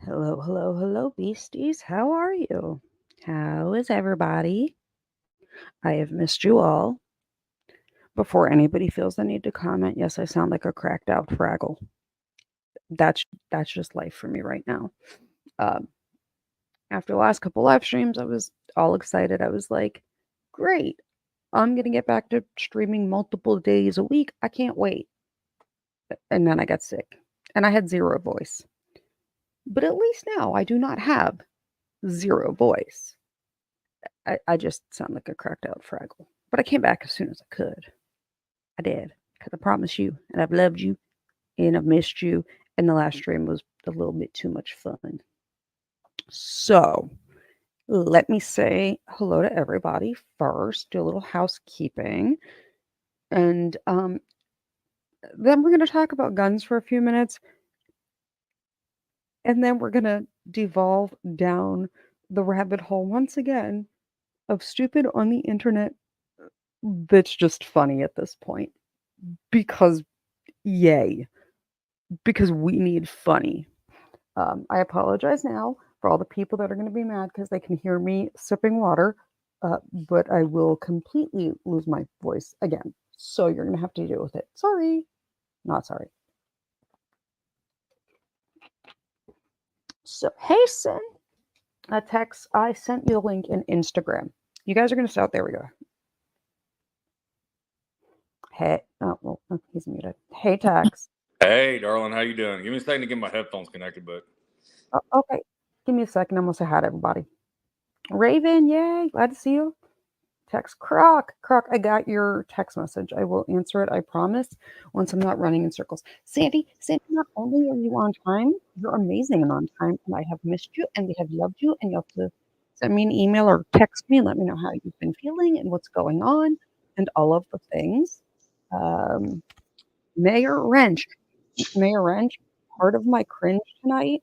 Hello, hello, hello, beasties. How are you? How is everybody? I have missed you all. Before anybody feels the need to comment, yes, I sound like a cracked out Fraggle. That's just life for me right now. Um, After the last couple live streams, I was all excited. I was like, great, I'm gonna get back to streaming multiple days a week. I can't wait. And then I got sick, and I had zero voice. But at least now I do not have zero voice. I just sound like a cracked out Fraggle. But I came back as soon as I could. I did. Because I promise you, and I've loved you, and I've missed you, and the last stream was a little bit too much fun. So, let me say hello to everybody first, do a little housekeeping, and then we're going to talk about guns for a few minutes, and then we're going to devolve down the rabbit hole once again of stupid on the internet that's just funny at this point. Because, yay. Because we need funny. I apologize now for all the people that are going to be mad because they can hear me sipping water, but I will completely lose my voice again. So you're going to have to deal with it. Sorry. Not sorry. So, hey, Sin. A text. I sent you a link in Instagram. You guys are going to start. There we go. Hey. Oh, well, he's muted. Hey, Tex. Hey, darling, how you doing? Give me a second to get my headphones connected, but Okay. Give me a second. I'm going to say hi to everybody. Raven, yay. Glad to see you. Text Croc, I got your text message. I will answer it, I promise, once I'm not running in circles. Sandy, not only are you on time, you're amazing and on time, and I have missed you, and we have loved you, and you have to send me an email or text me and let me know how you've been feeling and what's going on, and all of the things. Mayor Wrench, part of my cringe tonight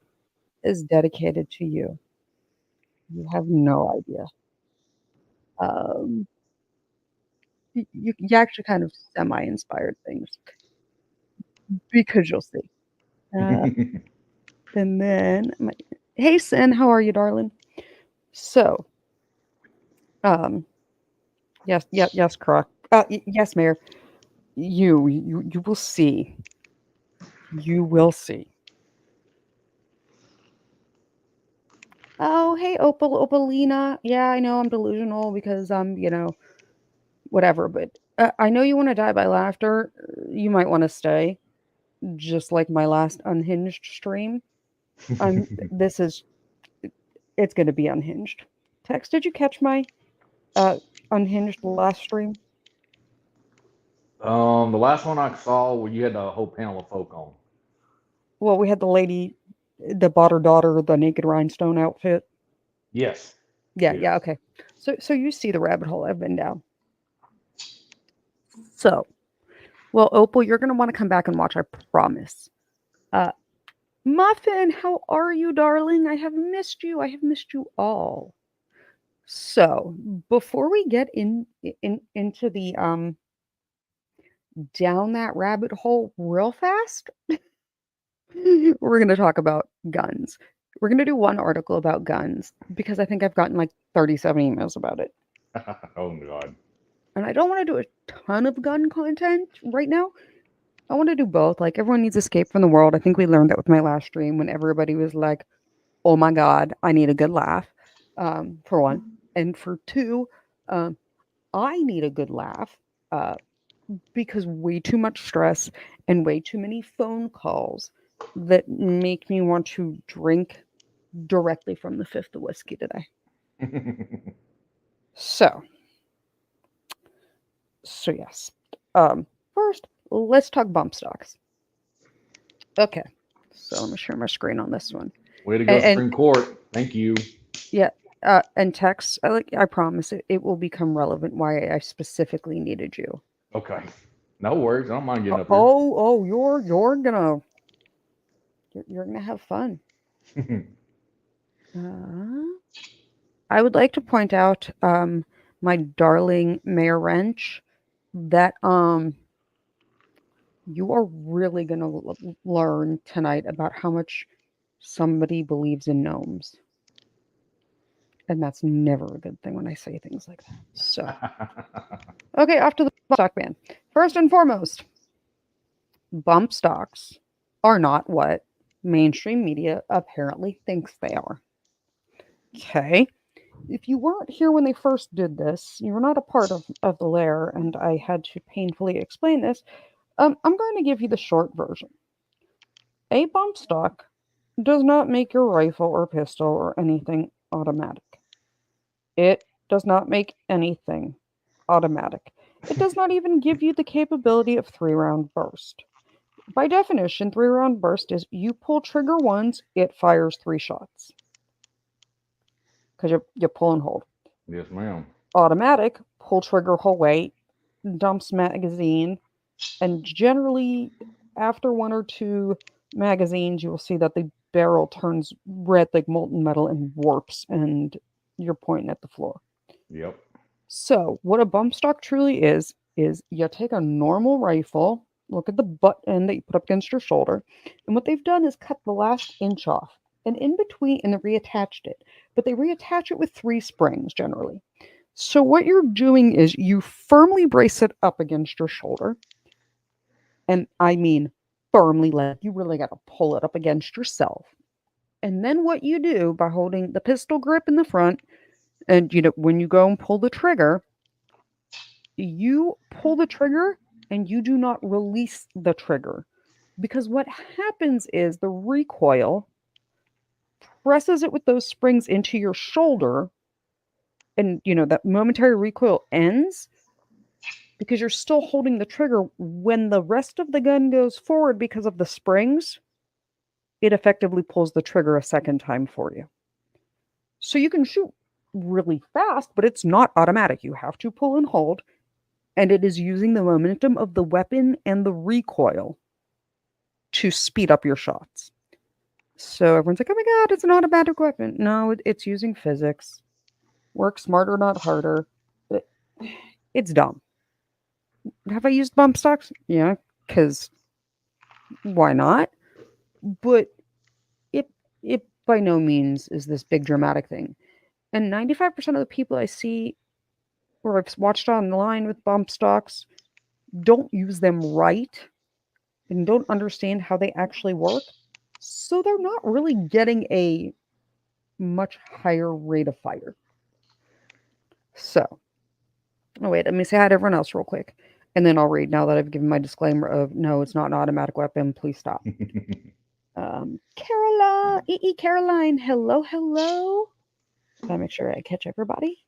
is dedicated to you. You have no idea. You actually kind of semi-inspired things because you'll see. And then, hey, Sin, how are you, darling? So, yes, Croc. Yes, Mayor. You will see. You will see. Oh, hey, Opalina. Yeah, I know I'm delusional because whatever. But I know you want to die by laughter. You might want to stay, just like my last unhinged stream. It's going to be unhinged. Tex, did you catch my unhinged last stream? The last one I saw where you had the whole panel of folk on. Well, we had the lady that bought her daughter the naked rhinestone outfit. Yes. Yeah, okay. So you see the rabbit hole I've been down. So, well, Opal, you're gonna want to come back and watch, I promise. Muffin, how are you, darling? I have missed you. I have missed you all. So, before we get into the down that rabbit hole real fast, we're going to talk about guns. We're going to do one article about guns because I think I've gotten like 37 emails about it. Oh, God. And I don't want to do a ton of gun content right now. I want to do both. Like, everyone needs escape from the world. I think we learned that with my last stream when everybody was like, oh my God, I need a good laugh, for one. And for two, I need a good laugh because way too much stress and way too many phone calls that make me want to drink directly from the fifth of whiskey today. So yes. First, let's talk bump stocks. Okay. So let me share my screen on this one. Way to go, Supreme Court. Thank you. Yeah. And text, I promise it will become relevant why I specifically needed you. Okay. No worries. I don't mind getting up here. You're gonna have fun. I would like to point out, my darling Mayor Wrench, that you are really gonna learn tonight about how much somebody believes in gnomes. And that's never a good thing when I say things like that. So, okay, off to the bump stock ban. First and foremost, bump stocks are not what mainstream media apparently thinks they are. Okay. If you weren't here when they first did this, you were not a part of the lair, and I had to painfully explain this. I'm going to give you the short version. A bump stock does not make your rifle or pistol or anything automatic. It does not make anything automatic. It does not even give you the capability of 3-round burst. By definition, 3-round burst is you pull trigger once, it fires 3 shots. Because you pull and hold. Yes, ma'am. Automatic, pull trigger whole weight, dumps magazine, and generally after 1 or 2 magazines, you will see that the barrel turns red like molten metal and warps, and you're pointing at the floor. Yep. So, what a bump stock truly is you take a normal rifle, look at the butt end that you put up against your shoulder, and what they've done is cut the last inch off, and in between, and they reattached it. But they reattach it with 3 springs generally. So, what you're doing is you firmly brace it up against your shoulder, and I mean firmly, like you really got to pull it up against yourself. And then what you do by holding the pistol grip in the front, and when you go and pull the trigger, you pull the trigger and you do not release the trigger. Because what happens is the recoil presses it with those springs into your shoulder, and that momentary recoil ends because you're still holding the trigger. When the rest of the gun goes forward because of the springs, it effectively pulls the trigger a second time for you. So you can shoot really fast, but it's not automatic. You have to pull and hold, and it is using the momentum of the weapon and the recoil to speed up your shots. So everyone's like, oh my god, it's an automatic weapon. No, it's using physics. Work smarter, not harder. It's dumb. Have I used bump stocks? Yeah, because why not? But it by no means is this big dramatic thing. And 95% of the people I see or I've watched online with bump stocks don't use them right and don't understand how they actually work. So they're not really getting a much higher rate of fire. So, wait, let me say hi to everyone else real quick. And then I'll read now that I've given my disclaimer of, no, it's not an automatic weapon. Please stop. Caroline, hello. Gotta make sure I catch everybody.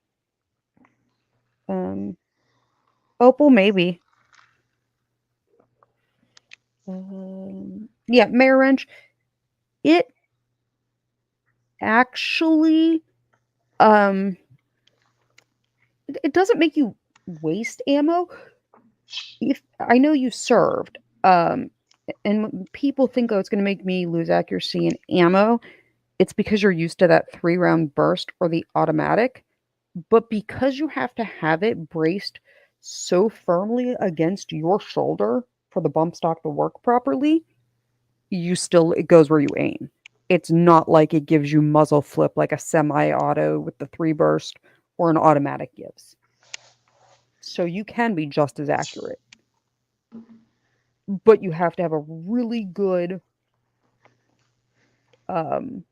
Opal, maybe. Yeah, Mayor Wrench. It actually, it doesn't make you waste ammo. If I know you served, and when people think, oh, it's going to make me lose accuracy and ammo, it's because you're used to that 3-round burst or the automatic. But because you have to have it braced so firmly against your shoulder for the bump stock to work properly, it goes where you aim. It's not like it gives you muzzle flip like a semi-auto with the 3 burst or an automatic gives. So you can be just as accurate. But you have to have a really good hand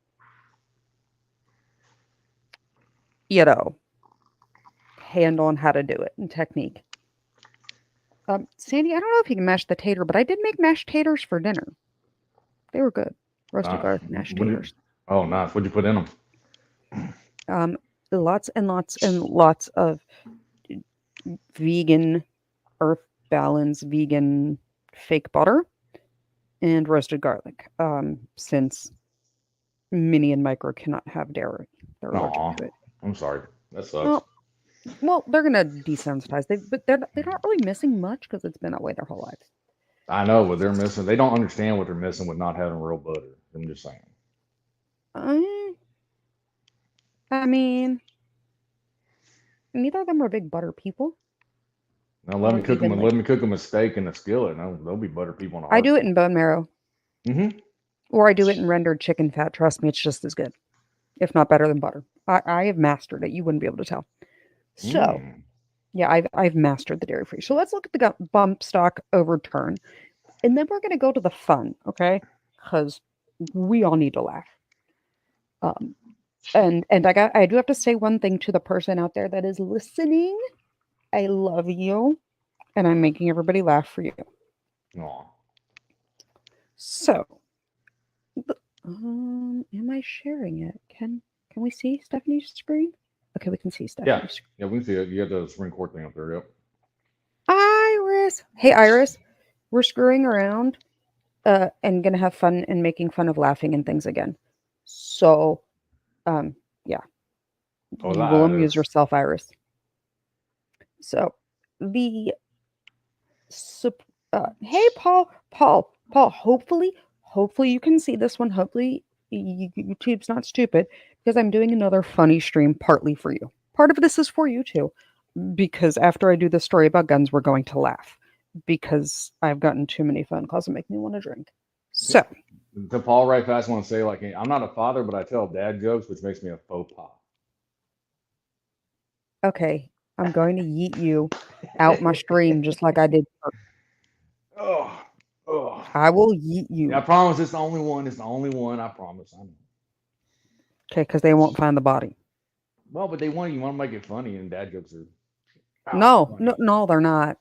on how to do it and technique. Sandy, I don't know if you can mash the tater, but I did make mashed taters for dinner. They were good. Roasted garlic mashed taters. Oh, nice. What'd you put in them? Lots and lots and lots of vegan, earth balance, vegan fake butter and roasted garlic. Since Minnie and Micro cannot have dairy. They're allergic to it. I'm sorry. That sucks. Well, they're gonna desensitize. But they're not really missing much because it's been that way their whole lives. I know, but they're missing. They don't understand what they're missing with not having real butter. I'm just saying. I mean, neither of them are big butter people. Now let me cook them a steak in a skillet. They'll be butter people. I do it in bone marrow. Mm-hmm. Or I do it in rendered chicken fat. Trust me, it's just as good, if not better than butter. I have mastered it. You wouldn't be able to tell. So, yeah, I've mastered the dairy free. So let's look at the bump stock overturn, and then we're going to go to the fun, okay? Because we all need to laugh. And I do have to say one thing to the person out there that is listening. I love you, and I'm making everybody laugh for you. Aw. So, am I sharing it? Can we see Stephanie's screen? Okay, we can see Stephanie's screen. Yeah, we can see it. You have the Supreme Court thing up there. Yep. Iris, hey Iris, we're screwing around, and gonna have fun and making fun of laughing and things again. So, yeah, Oh, you that will amuse is- yourself, Iris. So, the hey Paul, hopefully you can see this one. Hopefully YouTube's not stupid, because I'm doing another funny stream partly for you. Part of this is for you too, because after I do the story about guns, we're going to laugh, because I've gotten too many phone calls that make me want to drink. So, To Paul, right fast, I want to say, like, I'm not a father, but I tell dad jokes, which makes me a faux pas. okay, I'm going to yeet you out my stream just like I did. Oh, oh. I will yeet you. Yeah, I promise it's the only one. It's the only one. I promise. I know. Okay, because they won't find the body. Well, but you want to make it funny, and dad jokes are. No, funny. no, they're not.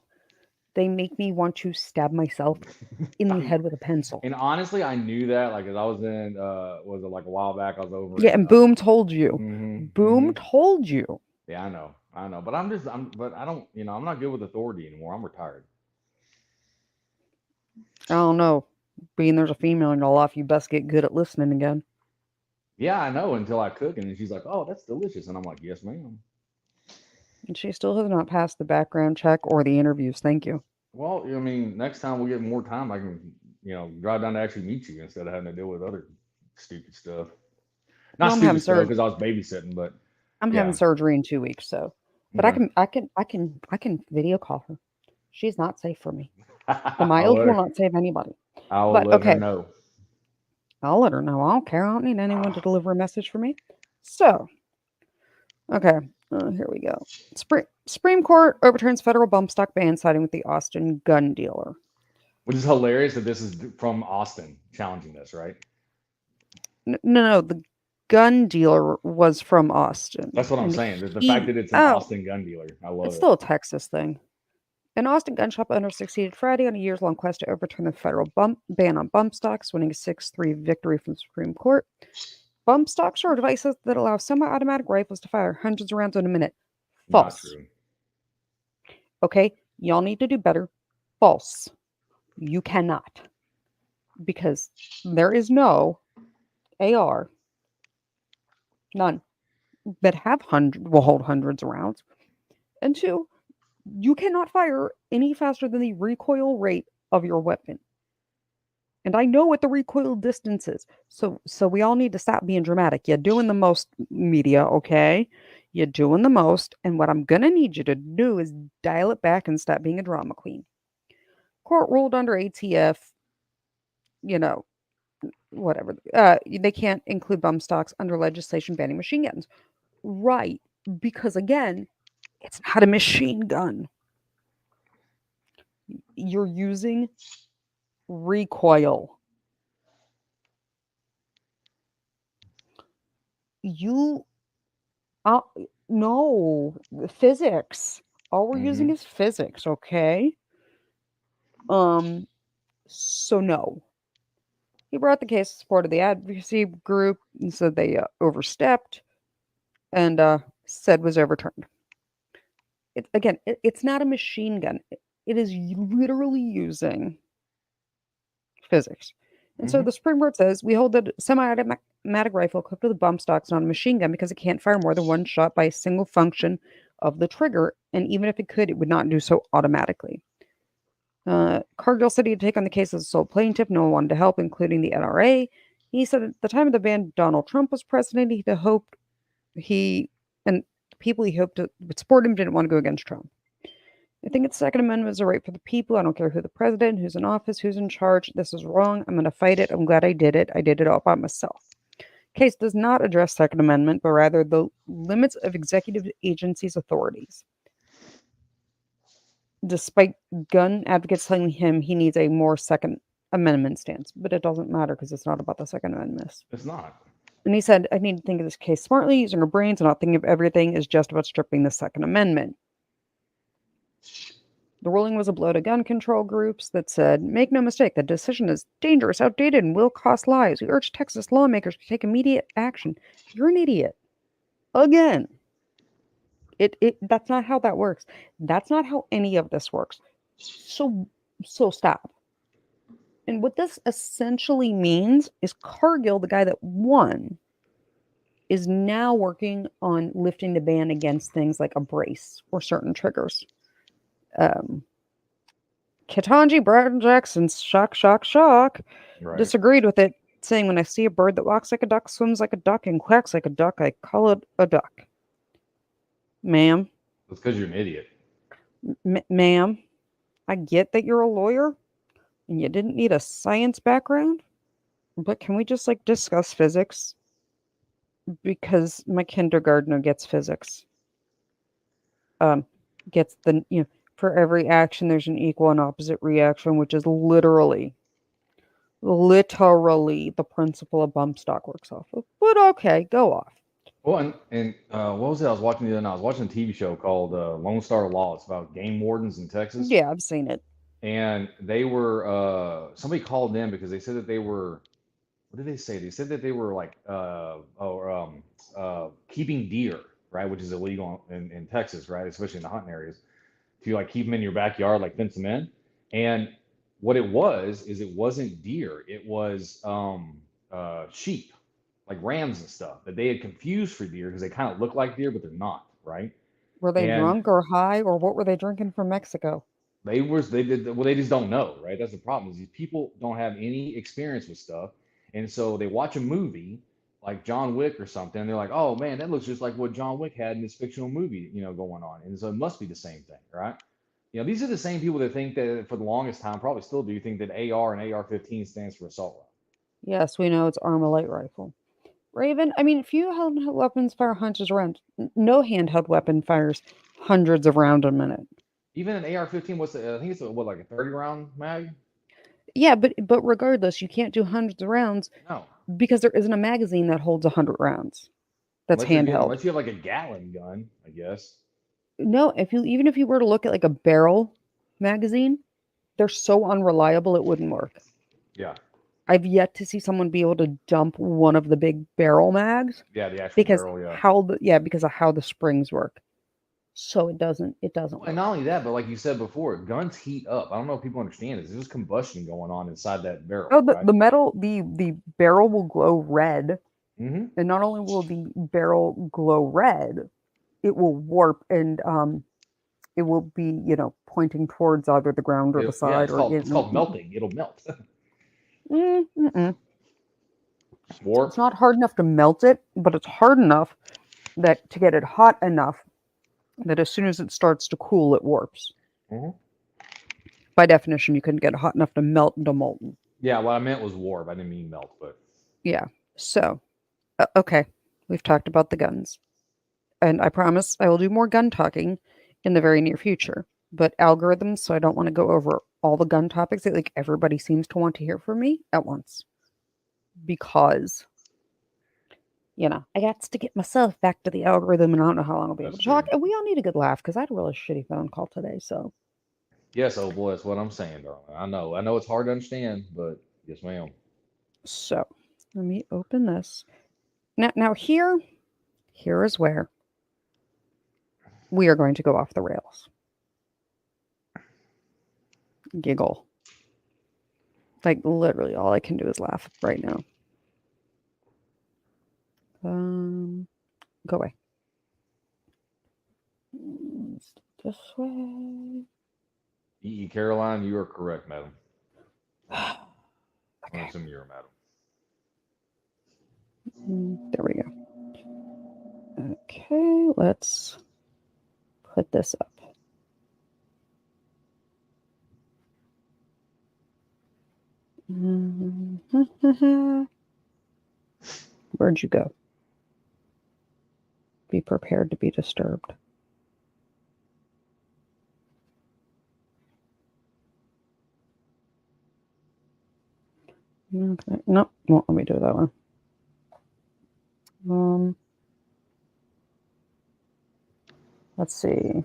They make me want to stab myself in the head with a pencil. And honestly, I knew that. Like, as I was in, was it like a while back? I was over. Yeah, and Boom told you. Boom mhm. told you. Yeah, I know. But but I don't. I'm not good with authority anymore. I'm retired. I don't know. Being there's a female in your life, you best get good at listening again. Yeah, I know. Until I cook, and then she's like, "Oh, that's delicious," and I'm like, "Yes, ma'am." And she still has not passed the background check or the interviews. Thank you. Well, I mean, next time we get more time, I can, drive down to actually meet you instead of having to deal with other stupid stuff. Not Well, I'm having stupid stuff surgery. because I was babysitting, but I'm having surgery in 2 weeks, so. But Okay. I can video call her. She's not safe for me. The I'll miles let will her- not save anybody. I'll But, let her okay. know. I'll let her know. I don't care. I don't need anyone to deliver a message for me. So, okay, here we go. Supreme Court overturns federal bump stock ban siding with the Austin gun dealer. Which is hilarious that this is from Austin challenging this, right? No, the gun dealer was from Austin. That's what I'm saying. The fact that it's an Austin gun dealer, I love it's it. still a Texas thing. An Austin gun shop owner succeeded Friday on a years-long quest to overturn the federal ban on bump stocks, winning a 6-3 victory from the Supreme Court. Bump stocks are devices that allow semi-automatic rifles to fire hundreds of rounds in a minute. False. Not true. Okay, y'all need to do better. False. You cannot. Because there is no AR, none, that will hold hundreds of rounds. And 2, you cannot fire any faster than the recoil rate of your weapon. And I know what the recoil distance is. So we all need to stop being dramatic. You're doing the most, media, okay? You're doing the most. And what I'm going to need you to do is dial it back and stop being a drama queen. Court ruled under ATF, whatever. They can't include bump stocks under legislation banning machine guns. Right. Because again, it's not a machine gun. You're using recoil. No, physics. All we're using is physics, okay? So no. He brought the case to support of the advocacy group and said they overstepped and said was overturned. It's not a machine gun. It is literally using physics. And so the Supreme Court says, we hold that a semi-automatic rifle equipped with a bump stock is not a machine gun because it can't fire more than one shot by a single function of the trigger. And even if it could, it would not do so automatically. Cargill said he'd take on the case as a sole plaintiff. No one wanted to help, including the NRA. He said at the time of the ban, Donald Trump was president. And people he hoped would support him didn't want to go against Trump. I think the Second Amendment is a right for the people. I don't care who the president, who's in office, who's in charge. This is wrong. I'm going to fight it. I'm glad I did it. I did it all by myself. Case does not address Second Amendment, but rather the limits of executive agencies' authorities. Despite gun advocates telling him he needs a more Second Amendment stance, but it doesn't matter because it's not about the Second Amendment. It's not. And he said, I need to think of this case smartly, using our brains and not thinking of everything is just about stripping the Second Amendment. The ruling was a blow to gun control groups that said, make no mistake, the decision is dangerous, outdated, and will cost lives. We urge Texas lawmakers to take immediate action. You're an idiot. Again. That's not how that works. That's not how any of this works. So stop. And what this essentially means is Cargill, the guy that won, is now working on lifting the ban against things like a brace or certain triggers. Ketanji Brown Jackson's shock, Right. disagreed with it, saying, when I see a bird that walks like a duck, swims like a duck, and quacks like a duck, I call it a duck. Ma'am. That's because you're an idiot. Ma'am, I get that you're a lawyer and you didn't need a science background, but can we just like discuss physics? Because my kindergartner gets physics. Gets the, for every action, there's an equal and opposite reaction, which is literally the principle of bump stock works off of. But okay, go off. Well, and what was it I was watching the other night? I was watching a TV show called Lone Star Law. It's about game wardens in Texas. Yeah, I've seen it. And they were, somebody called them because they said that they were, what did they say? They said that they were like, keeping deer, right? Which is illegal in Texas, right? Especially in the hunting areas. If you like keep them in your backyard, like fence them in. And what it was, is it wasn't deer. It was sheep, like rams and stuff that they had confused for deer because they kind of look like deer, but they're not, right? Were they And drunk or high, or what were they drinking from Mexico? they just don't know, right? That's the problem, is these people don't have any experience with stuff. And so they watch a movie like John Wick or something, and they're like, oh man, that looks just like what John Wick had in this fictional movie, going on. And so it must be the same thing, right? These are the same people that think that for the longest time, probably still do, think that AR and AR-15 stands for assault rifle. Yes, we know it's Armalite rifle. Raven, I mean, few handheld weapons fire hundreds of rounds. No handheld weapon fires hundreds of rounds a minute. Even an AR-15, I think it's like a 30-round mag? Yeah, but regardless, you can't do hundreds of rounds No. because there isn't a magazine that holds 100 rounds. That's handheld. Unless you have like a Gatling gun, I guess. No, even if you were to look at like a barrel magazine, they're so unreliable it wouldn't work. Yeah. I've yet to see someone be able to dump one of the big barrel mags. Yeah, the actual barrel, because of how the springs work. So it doesn't work. And not only that, but like you said before, guns heat up. I don't know if people understand this. There's combustion going on inside that barrel. Oh, right? the metal, the barrel will glow red. Mm-hmm. And not only will the barrel glow red, it will warp and it will be, pointing towards either the ground or the side. It's called melting. It'll melt. Warp. It's not hard enough to melt it, but it's hard enough that to get it hot enough that as soon as it starts to cool, it warps. Mm-hmm. By definition, you couldn't get it hot enough to melt into molten. Yeah, what I meant was warp. I didn't mean melt, but yeah. So, okay, we've talked about the guns, and I promise I will do more gun talking in the very near future. But algorithms, so I don't want to go over all the gun topics that like everybody seems to want to hear from me at once, because I got to get myself back to the algorithm, and I don't know how long I'll be able to talk. And we all need a good laugh because I had a really shitty phone call today. So, yes, oh boy, that's what I'm saying, darling. I know it's hard to understand, but yes, ma'am. So, let me open this. Now here is where we are going to go off the rails. Giggle. Like literally, all I can do is laugh right now. Go away. This way. E. Caroline, you are correct, madam. Okay. I assume you're a madam. There we go. Okay, let's put this up. Where'd you go? Be prepared to be disturbed. Okay. Nope, won't let me do that one. Let's see.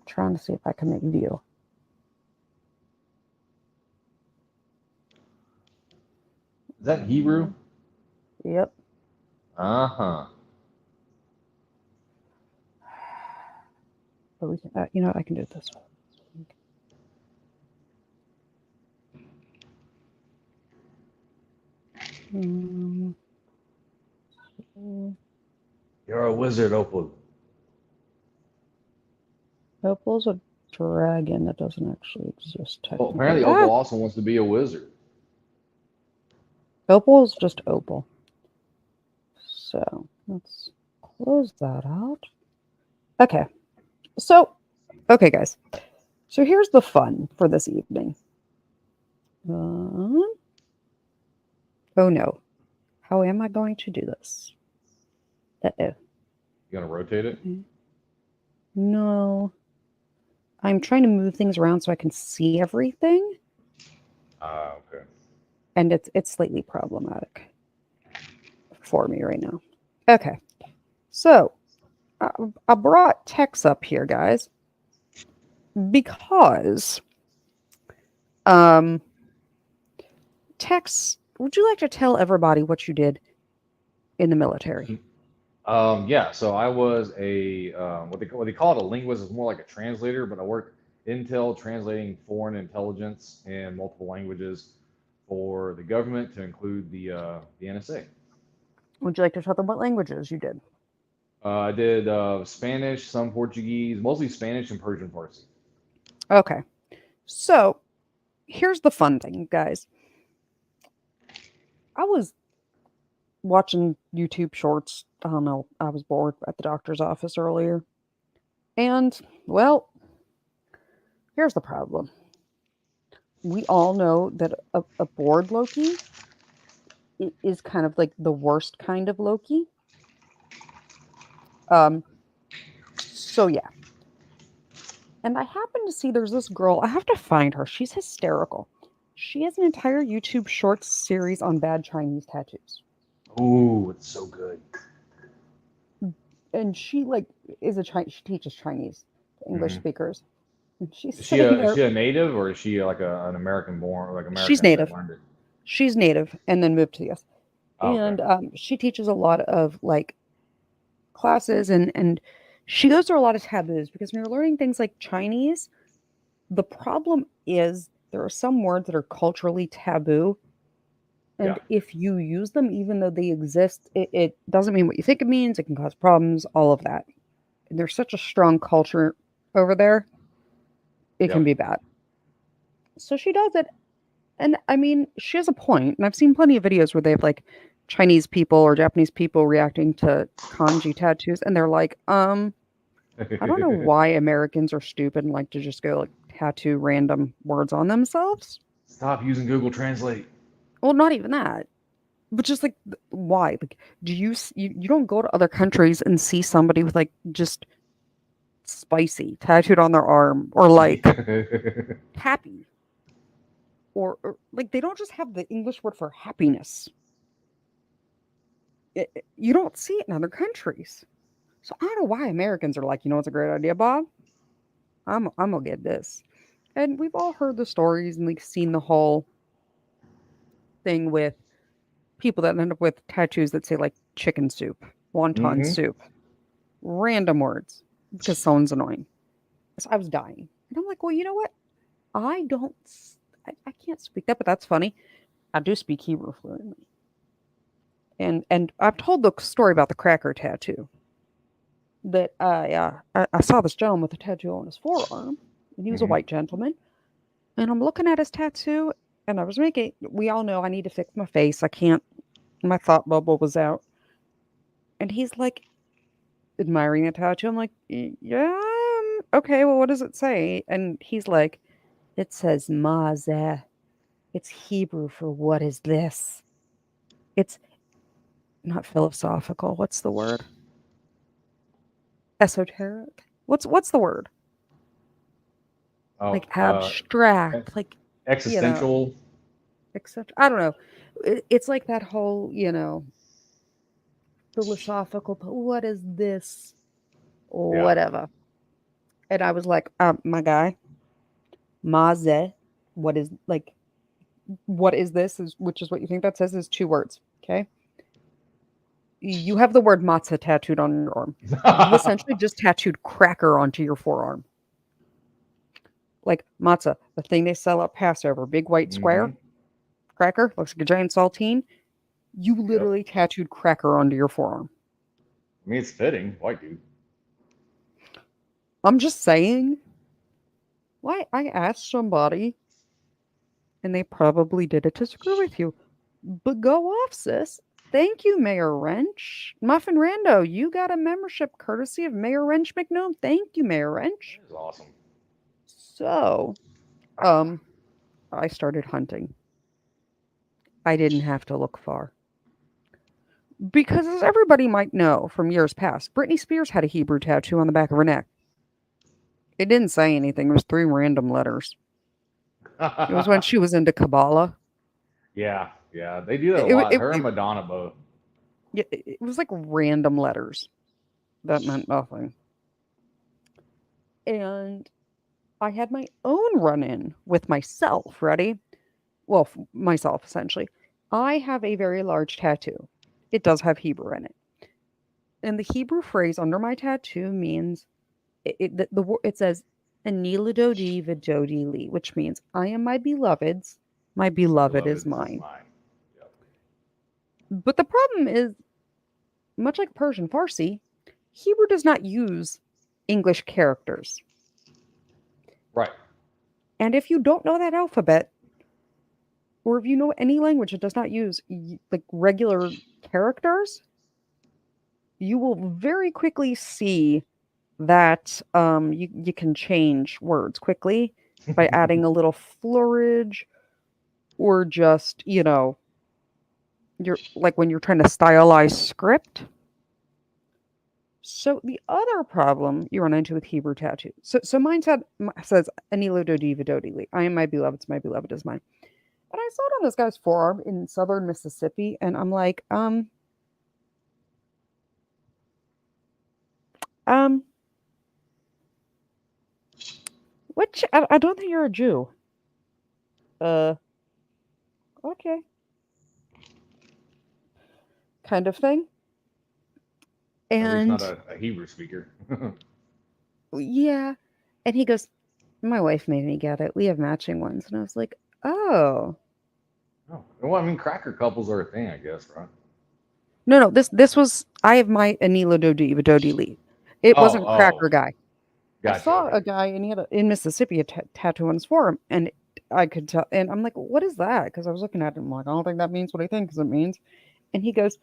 Trying to see if I can make view. Is that Hebrew? Yep. Uh-huh. But we can, you know what? I can do it this way. You're a wizard, Opal. Opal's a dragon that doesn't actually exist technically. Well, apparently Opal also wants to be a wizard. Opal's just Opal. So let's close that out. Okay. So, okay, guys. So here's the fun for this evening. Oh no. How am I going to do this? Uh-oh. You gonna rotate it? No. I'm trying to move things around so I can see everything. Okay. And it's slightly problematic for me right now. Okay. So, I brought Tex up here, guys, because Tex, would you like to tell everybody what you did in the military? Yeah, so I was a what they call it a linguist. It's more like a translator, but I worked intel translating foreign intelligence in multiple languages for the government to include the NSA. Would you like to tell them what languages you did? I did Spanish, some Portuguese, mostly Spanish and Persian Farsi. Okay. So, here's the fun thing, guys. I was watching YouTube shorts. I don't know. I was bored at the doctor's office earlier. And, well, here's the problem. We all know that a bored Loki is kind of like the worst kind of Loki. So yeah. And I happen to see there's this girl. I have to find her. She's hysterical. She has an entire YouTube shorts series on bad Chinese tattoos. Ooh, it's so good. And she is she teaches Chinese to English speakers. And she's Is she a native, or is she like an American born, like American? She's native. Learned it? She's native and then moved to the US. Oh, and okay. She teaches a lot of classes and she goes through a lot of taboos because when you're learning things like Chinese, the problem is there are some words that are culturally taboo. And if you use them, even though they exist, it doesn't mean what you think it means. It can cause problems, all of that. And there's such a strong culture over there. It can be bad. So she does it. And I mean, she has a point. And I've seen plenty of videos where they have Chinese people or Japanese people reacting to kanji tattoos. And they're like, I don't know why Americans are stupid and like to just go tattoo random words on themselves. Stop using Google Translate. Well, not even that, but just why? Do you don't go to other countries and see somebody with just spicy tattooed on their arm or happy or they don't just have the English word for happiness. You don't see it in other countries. So I don't know why Americans are like, it's a great idea, Bob. I'm gonna get this. And we've all heard the stories and seen the whole thing with people that end up with tattoos that say chicken soup, wonton soup, random words because someone's annoying. So I was dying. And I'm like, well, you know what? I can't speak that, but that's funny. I do speak Hebrew fluently. And I've told the story about the cracker tattoo. That I saw this gentleman with a tattoo on his forearm, and he was a white gentleman. And I'm looking at his tattoo, and we all know I need to fix my face. I can't, my thought bubble was out. And he's admiring the tattoo. I'm like, yeah, okay, well, what does it say? And he's like, it says Maze. It's Hebrew for what is this? It's not philosophical. What's the word? Esoteric. What's the word? Oh, Like abstract, like you know, existential. except I don't know. It's like that whole, philosophical, but what is this? Yeah. Whatever. And I was like, my guy, maze, what is like what is this? Which is what you think that says is 2 words. Okay. You have the word matzah tattooed on your arm. You essentially just tattooed cracker onto your forearm. Like matzah, the thing they sell at Passover, big white square cracker, looks like a giant saltine. You Yep. literally tattooed cracker onto your forearm. I mean, it's fitting. White dude. I'm just saying. Why I asked somebody, and they probably did it to screw with you. But go off, sis. Thank you, Mayor Wrench. Muffin Rando, you got a membership courtesy of Mayor Wrench McNome. Thank you, Mayor Wrench. That is awesome. So, I started hunting. I didn't have to look far. Because as everybody might know from years past, Britney Spears had a Hebrew tattoo on the back of her neck. It didn't say anything. It was 3 random letters. It was when she was into Kabbalah. Yeah, they do that a It, lot. it, Her and it, Madonna both. it was like random letters that meant nothing. And I had my own run in with myself, ready? Well, myself, essentially. I have a very large tattoo. It does have Hebrew in it. And the Hebrew phrase under my tattoo means it says Anilidodi Vidodi Li, which means I am my beloved's, my beloved is mine. Yep. But the problem is, much like Persian Farsi, Hebrew does not use English characters. Right. And if you don't know that alphabet, or if you know any language that does not use like regular characters, you will very quickly see that you can change words quickly by adding a little flourish or just, you're like when you're trying to stylize script. So the other problem you run into with Hebrew tattoo. So mine says Anilo Dodi Vidodi Li. I am my beloved's, my beloved is mine. And I saw it on this guy's forearm in southern Mississippi, and I'm like, which I don't think you're a Jew. Okay, kind of thing. At least not And a Hebrew speaker. yeah, and he goes, my wife made me get it. We have matching ones, and I was like, oh. Oh, well, I mean, cracker couples are a thing, I guess, right? No. This was I have my Anilo Dodi Vidodi Lee. It wasn't Cracker Oh, Guy. I gotcha. saw Okay. a guy and he had in Mississippi a tattoo on his forearm, and I could tell. And I'm like, "What is that?" Because I was looking at him like, "I don't think that means what I think it means." And he goes,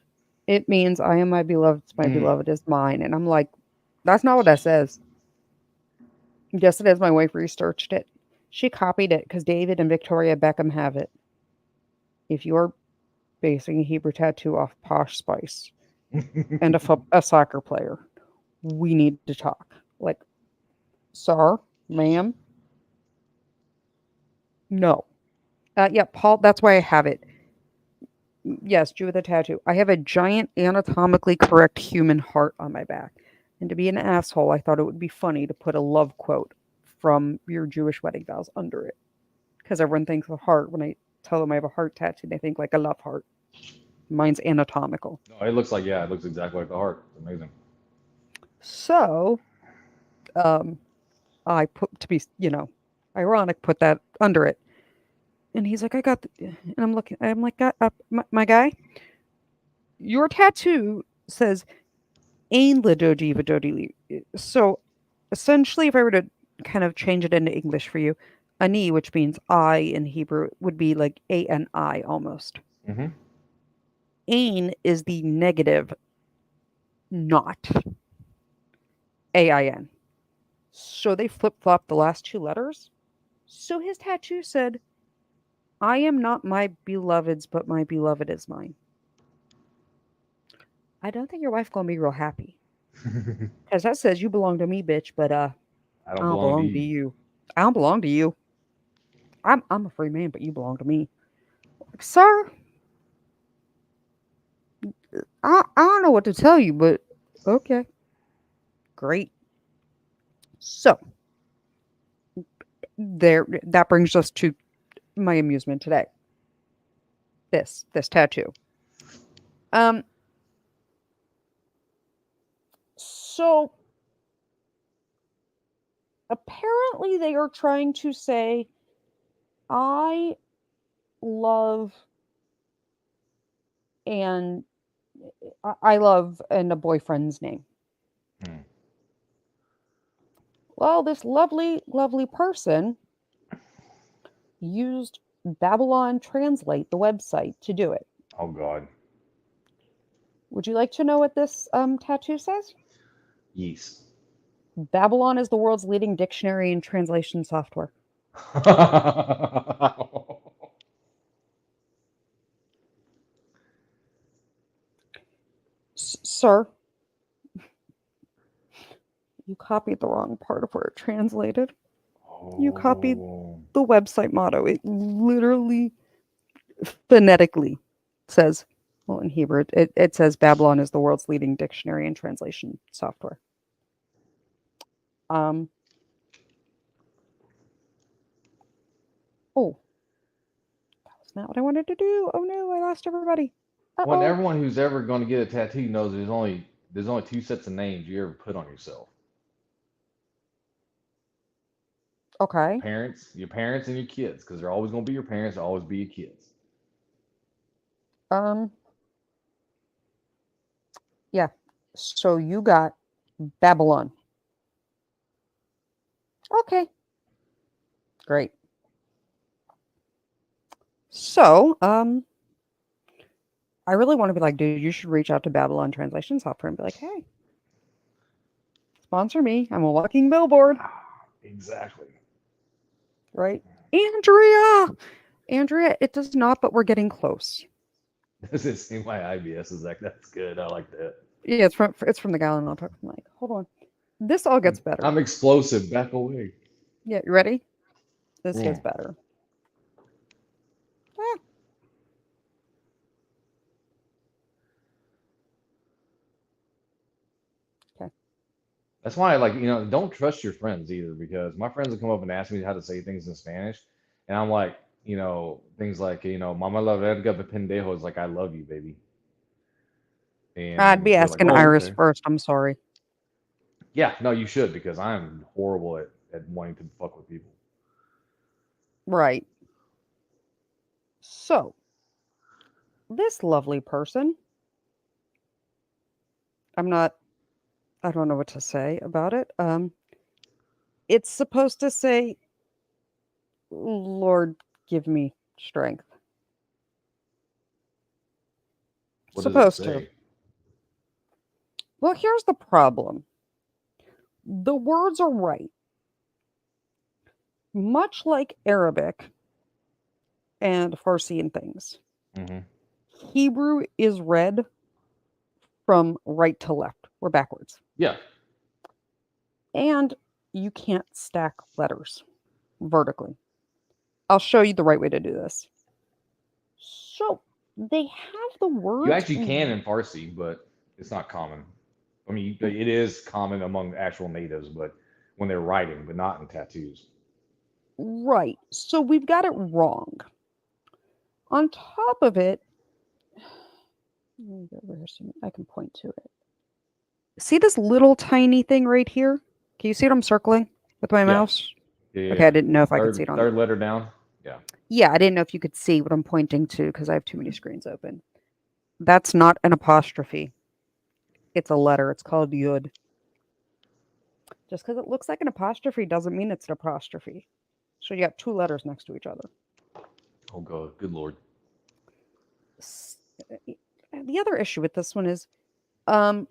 "It means I am my beloved. My beloved is mine." And I'm like, "That's not what that says." Yes, it is. My wife researched it. She copied it because David and Victoria Beckham have it. If you're basing a Hebrew tattoo off Posh Spice and a soccer player, we need to talk. Like, sir, ma'am, no. Yeah, Paul, that's why I have it. Yes, Jew with a tattoo. I have a giant anatomically correct human heart on my back. And to be an asshole, I thought it would be funny to put a love quote from your Jewish wedding vows under it. Because everyone thinks of heart. When I tell them I have a heart tattoo, they think like a love heart. Mine's anatomical. No, it looks exactly like the heart. It's amazing. So, I put, to be, ironic, put that under it. And he's like, I got, and I'm looking, I'm like, my guy, your tattoo says Ain Lidodi Vidodi. So essentially, if I were to kind of change it into English for you, Ani, which means I in Hebrew, would be like ANI almost. Mm-hmm. Ain is the negative, not AIN. So they flip flop the last 2 letters. So his tattoo said I am not my beloved's, but my beloved is mine. I don't think your wife gonna be real happy. Because that says you belong to me, bitch, but I I don't don't belong to belong to you. you. I don't belong to you. I'm a free man, but you belong to me. Sir, I don't know what to tell you, but okay. Great. So that brings us to my amusement today. This tattoo. Um so apparently they are trying to say I love and I love and a boyfriend's name. Hmm. Well, this lovely, lovely person used Babylon Translate, the website, to do it. Oh God. Would you like to know what this tattoo says? Yeast. Babylon is the world's leading dictionary and translation software. Sir, you copied the wrong part of where it translated. You copied Oh. the website motto. It literally, phonetically says, well, in Hebrew, it says Babylon is the world's leading dictionary and translation software. Um, oh, that was not what I wanted to do. Oh no, I lost everybody. Well, Uh-oh. everyone who's ever going to get a tattoo knows there's only two sets of names you ever put on yourself. Okay. Your parents and your kids, because they're always going to be your parents, they'll always be your kids. Um, yeah. So you got Babylon. Okay, great. So, I really want to be like, dude, you should reach out to Babylon Translation Software and be like, hey, sponsor me. I'm a walking billboard, Exactly. right? Andrea, it does not, but we're getting close. Does it seem my IBS is like that's good? I like that. Yeah, it's from the gallon. I'll talk. I'm like, hold on. This all gets better. I'm explosive. Back away. Yeah, you ready? This gets Mm. better. Ah, okay. That's why I don't trust your friends either, because my friends will come up and ask me how to say things in Spanish, and I'm like, things like, Mama la verga de pendejo is like I love you, baby. I'd And be they're like, asking oh, Iris okay. first. I'm sorry. Yeah, no, you should, because I'm horrible at wanting to fuck with people. Right. So, this lovely person, I'm not, I don't know what to say about it. It's supposed to say, Lord, give me strength. What does it Supposed to. say? Well, here's the problem. The words are right. Much like Arabic and Farsi and things, Hmm. Hebrew is read from right to left. We're backwards. Yeah. And you can't stack letters vertically. I'll show you the right way to do this. So they have the You words actually can in Farsi, but it's not common. I mean, it is common among actual natives, but when they're writing, but not in tattoos. right. So we've got it wrong. On top of it, let me go over here so I can point to it. See this little tiny thing right here? Can you see what I'm circling with my Yeah. mouse? Yeah. Okay, I Yeah. didn't know if I could see Third it on. third letter down. Yeah. Yeah, I didn't know if you could see what I'm pointing to because I have too many screens open. That's not an apostrophe. It's a letter. It's called yud. Just because it looks like an apostrophe doesn't mean it's an apostrophe. So you got two letters next to each other. Oh God, good Lord. The other issue with this one is um,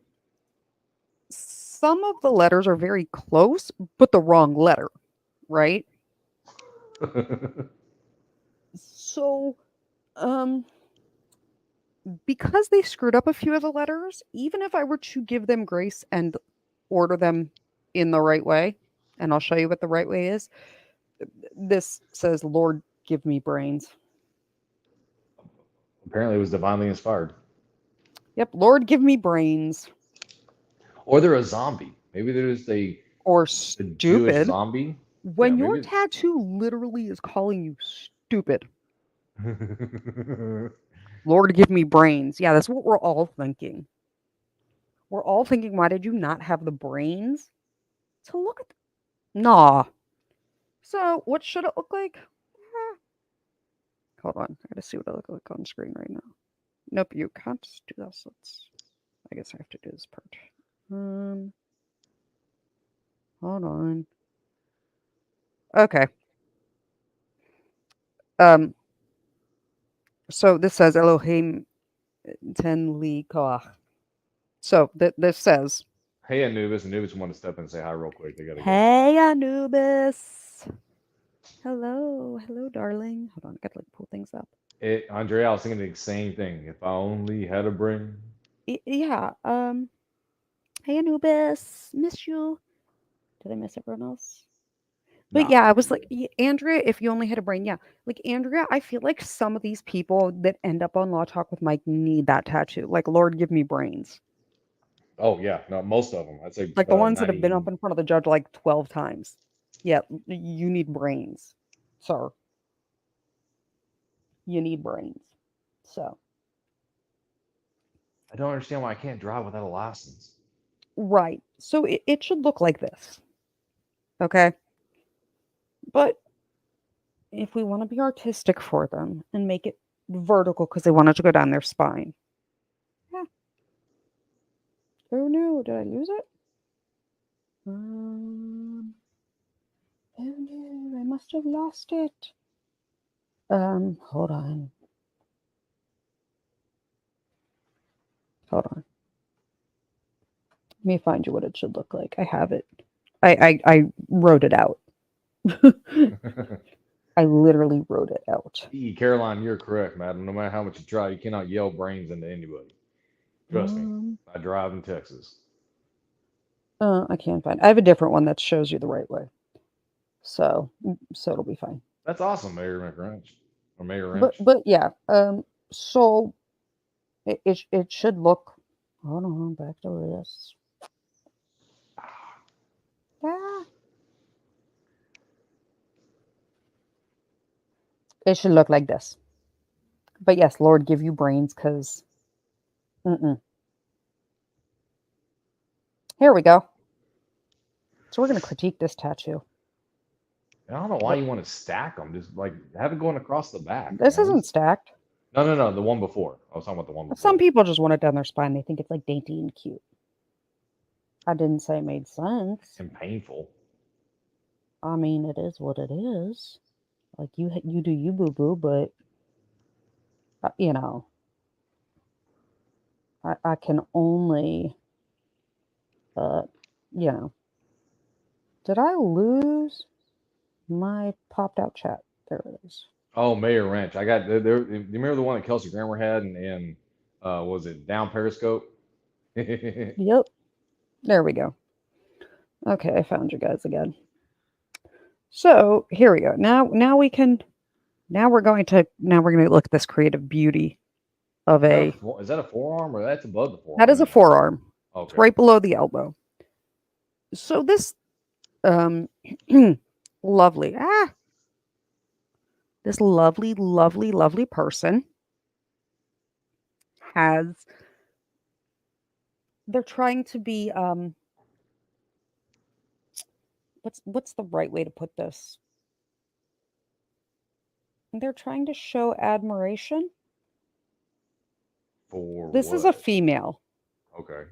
some of the letters are very close, but the wrong letter, right? So, because they screwed up a few of the letters, even if I were to give them grace and order them in the right way, and I'll show you what the right way is, this says, Lord, give me brains. Apparently, it was divinely inspired. Yep, Lord, give me brains. Or they're a zombie. Maybe they're just a Or Jewish stupid. zombie. When your maybe. tattoo literally is calling you stupid. Lord, give me brains. Yeah, that's what we're all thinking. We're all thinking, why did you not have the brains to look at? Nah. So, what should it look like? Hold on. I gotta see what I look like on screen right now. Nope, you can't do this. I guess I have to do this part. Hold on. Okay. So this says Elohim ten li koach. So this says, Hey, Anubis. Anubis want to step in and say hi real quick. They gotta go. hey, Anubis. Hello, darling. Hold on, I gotta pull things up. Andrea, I was thinking the same thing. If I only had a brain. Yeah. Hey, Anubis. Miss you. Did I miss everyone else? But Nah. yeah, I was like, Andrea, if you only had a brain, yeah. Like, Andrea, I feel like some of these people that end up on Law Talk with Mike need that tattoo. Like, Lord, give me brains. Oh yeah, no, most of them. I'd say Like the ones that have 90. been up in front of the judge like 12 times. Yeah, you need brains, sir. You need brains. So, I don't understand why I can't drive without a license. right. So it should look like this. Okay. But if we want to be artistic for them and make it vertical because they wanted to go down their spine. Yeah. Oh no, did I lose it? Oh no, I must have lost it. Hold on. Hold on. Let me find you what it should look like. I have it. I wrote it out. I literally wrote it out. Caroline, you're correct, madam. No matter how much you try, you cannot yell brains into anybody. Trust me. I drive in Texas. I can't find. I have a different one that shows you the right way. So it'll be fine. That's awesome, Mayor McRanch. Or Mayor Ranch. But yeah. So it should look. Hold on, back to this. Yeah. It should look like this. But yes, Lord, give you brains, because. Here we go. So we're going to critique this tattoo. I don't know why you want to stack them. Just like have it going across the back. This isn't stacked. No. The one before. I was talking about the one before. Some people just want it down their spine. They think it's like dainty and cute. I didn't say it made sense. And painful. I mean, it is what it is. Like you do you, boo boo, but you know, I can only, you know. Did I lose my popped out chat? There it is. Oh, Mayor Ranch. I got there. You remember the one that Kelsey Grammer had and was it Down Periscope? Yep. There we go. Okay, I found you guys again. So here we go. Now we're going to look at this creative beauty of a. Is that a forearm or that's above the forearm? That is a forearm. Okay. It's right below the elbow. So this lovely this lovely person has. They're trying to be what's the right way to put this? They're trying to show admiration. For this what? is a female. Okay.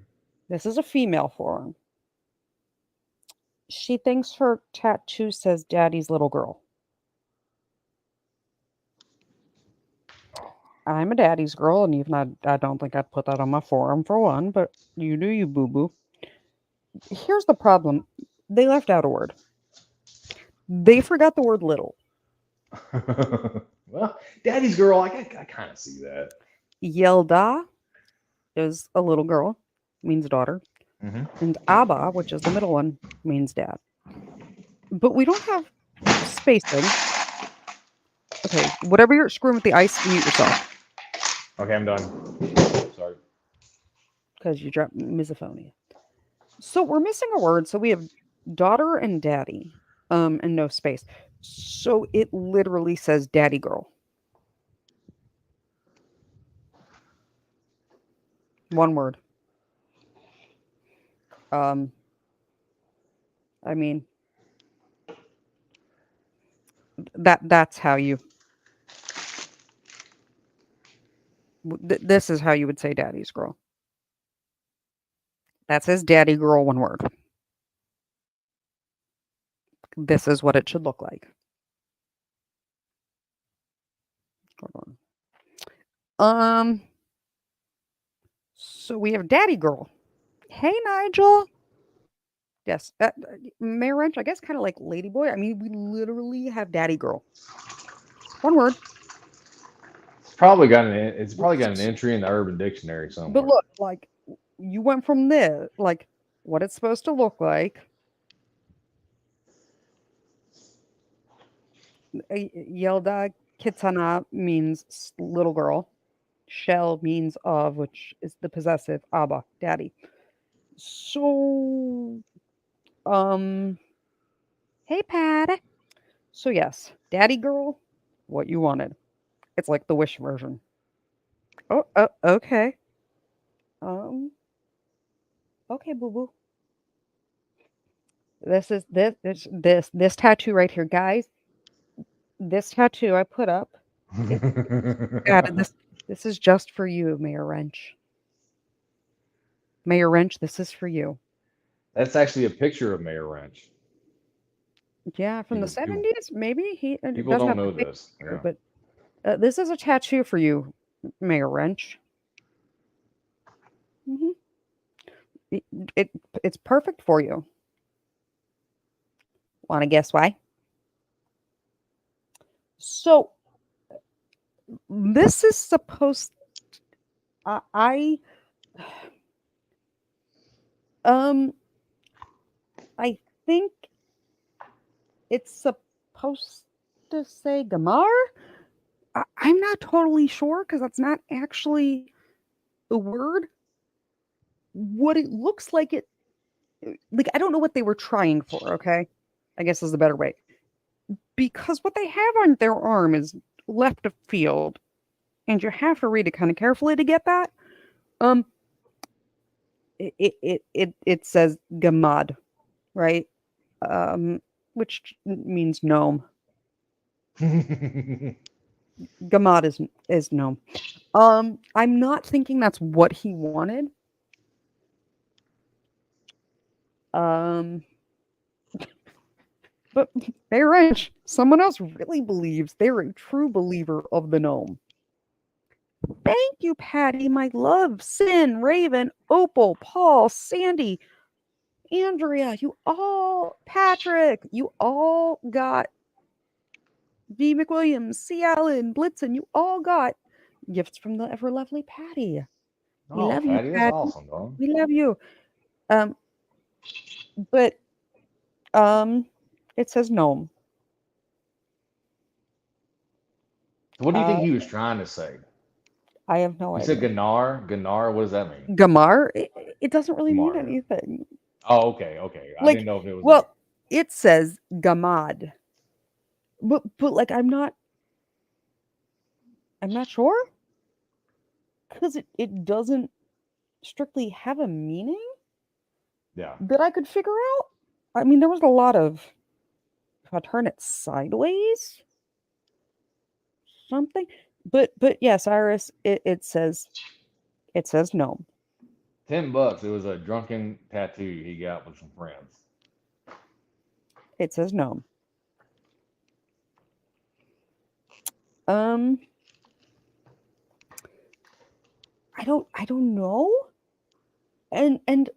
This is a female forearm. She thinks her tattoo says daddy's little girl. I'm a daddy's girl, and even I don't think I'd put that on my forearm for one, but you do you, boo-boo. Here's the problem. They left out a word. They forgot the word little. Well, daddy's girl, I kind of see that. Yelda is a little girl, means daughter. Mm-hmm. And Abba, which is the middle one, means dad. But we don't have spacing. Okay, whatever you're screwing with the ice, mute yourself. Okay, I'm done. Sorry. Because you dropped misophonia. So we're missing a word. So we have daughter and daddy, and no space. So it literally says daddy girl. One word. I mean, that's how you. This is how you would say daddy's girl. That says daddy girl, one word. This is what it should look like. Hold on. So we have daddy girl. Hey, Nigel. Yes. Mayor Wrench, I guess kind of like ladyboy. I mean, we literally have daddy girl. One word. It's probably got an entry in the Urban Dictionary somewhere. But look, like you went from there, like what it's supposed to look like. Yelda Kitsana means little girl. Shell means of, which is the possessive. Abba, daddy. So, hey, Pat. So yes, daddy girl, what you wanted. It's like the Wish version. Oh, okay. Okay, boo boo. This tattoo right here, guys. This tattoo I put up. Added this. This is just for you, Mayor Wrench. Mayor Wrench, this is for you. That's actually a picture of Mayor Wrench. Yeah, from the 70s, maybe he People doesn't don't have know the this. picture, Yeah. but this is a tattoo for you, Mayor Wrench. It's perfect for you. Want to guess why? So this is supposed. I think it's supposed to say Gamar. I'm not totally sure because that's not actually the word. What it looks like I don't know what they were trying for, okay? I guess is the better way. Because what they have on their arm is left of field, and you have to read it kind of carefully to get that. It says Gamad, right? Which means gnome. Gamad is gnome. I'm not thinking that's what he wanted. But Mayor Wrench, someone else really believes they're a true believer of the gnome. Thank you, Patty, my love, Sin, Raven, Opal, Paul, Sandy, Andrea, Patrick, you all got V. McWilliams, C. Allen, Blitzen, you all got gifts from the ever lovely Patty. We love Patty, you, that's Patty. awesome, dog. We love you. But it says gnome. What do you think he was trying to say? I have no You idea. said Ganar. Ganar, what does that mean? Gamar? It doesn't really mean Gamar. anything. Oh, okay. I didn't know if it was. Well, it says Gamad. But like I'm not sure. Because it doesn't strictly have a meaning. Yeah. That I could figure out. I mean, there was a lot of, if I turn it sideways, something. But yes, Iris, it says gnome. $10. It was a drunken tattoo he got with some friends. It says gnome. I don't know. And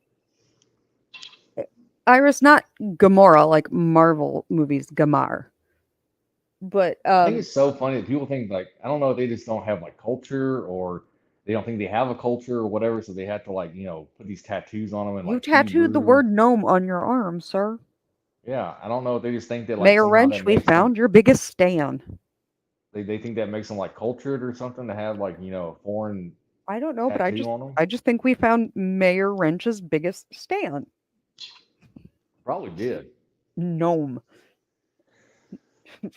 Iris, not Gamora like Marvel movies, Gamar. But I think it's so funny that people think like I don't know if they just don't have like culture or they don't think they have a culture or whatever, so they have to like put these tattoos on them in you like tattooed the Hebrew. word gnome on your arm, sir. Yeah, I don't know if they just think that like Mayor somehow Wrench, that we makes them found your biggest stan. they think that makes them like cultured or something to have like a foreign I don't know, but tattoo on them. I just think we found Mayor Wrench's biggest stan. Probably did. Gnome.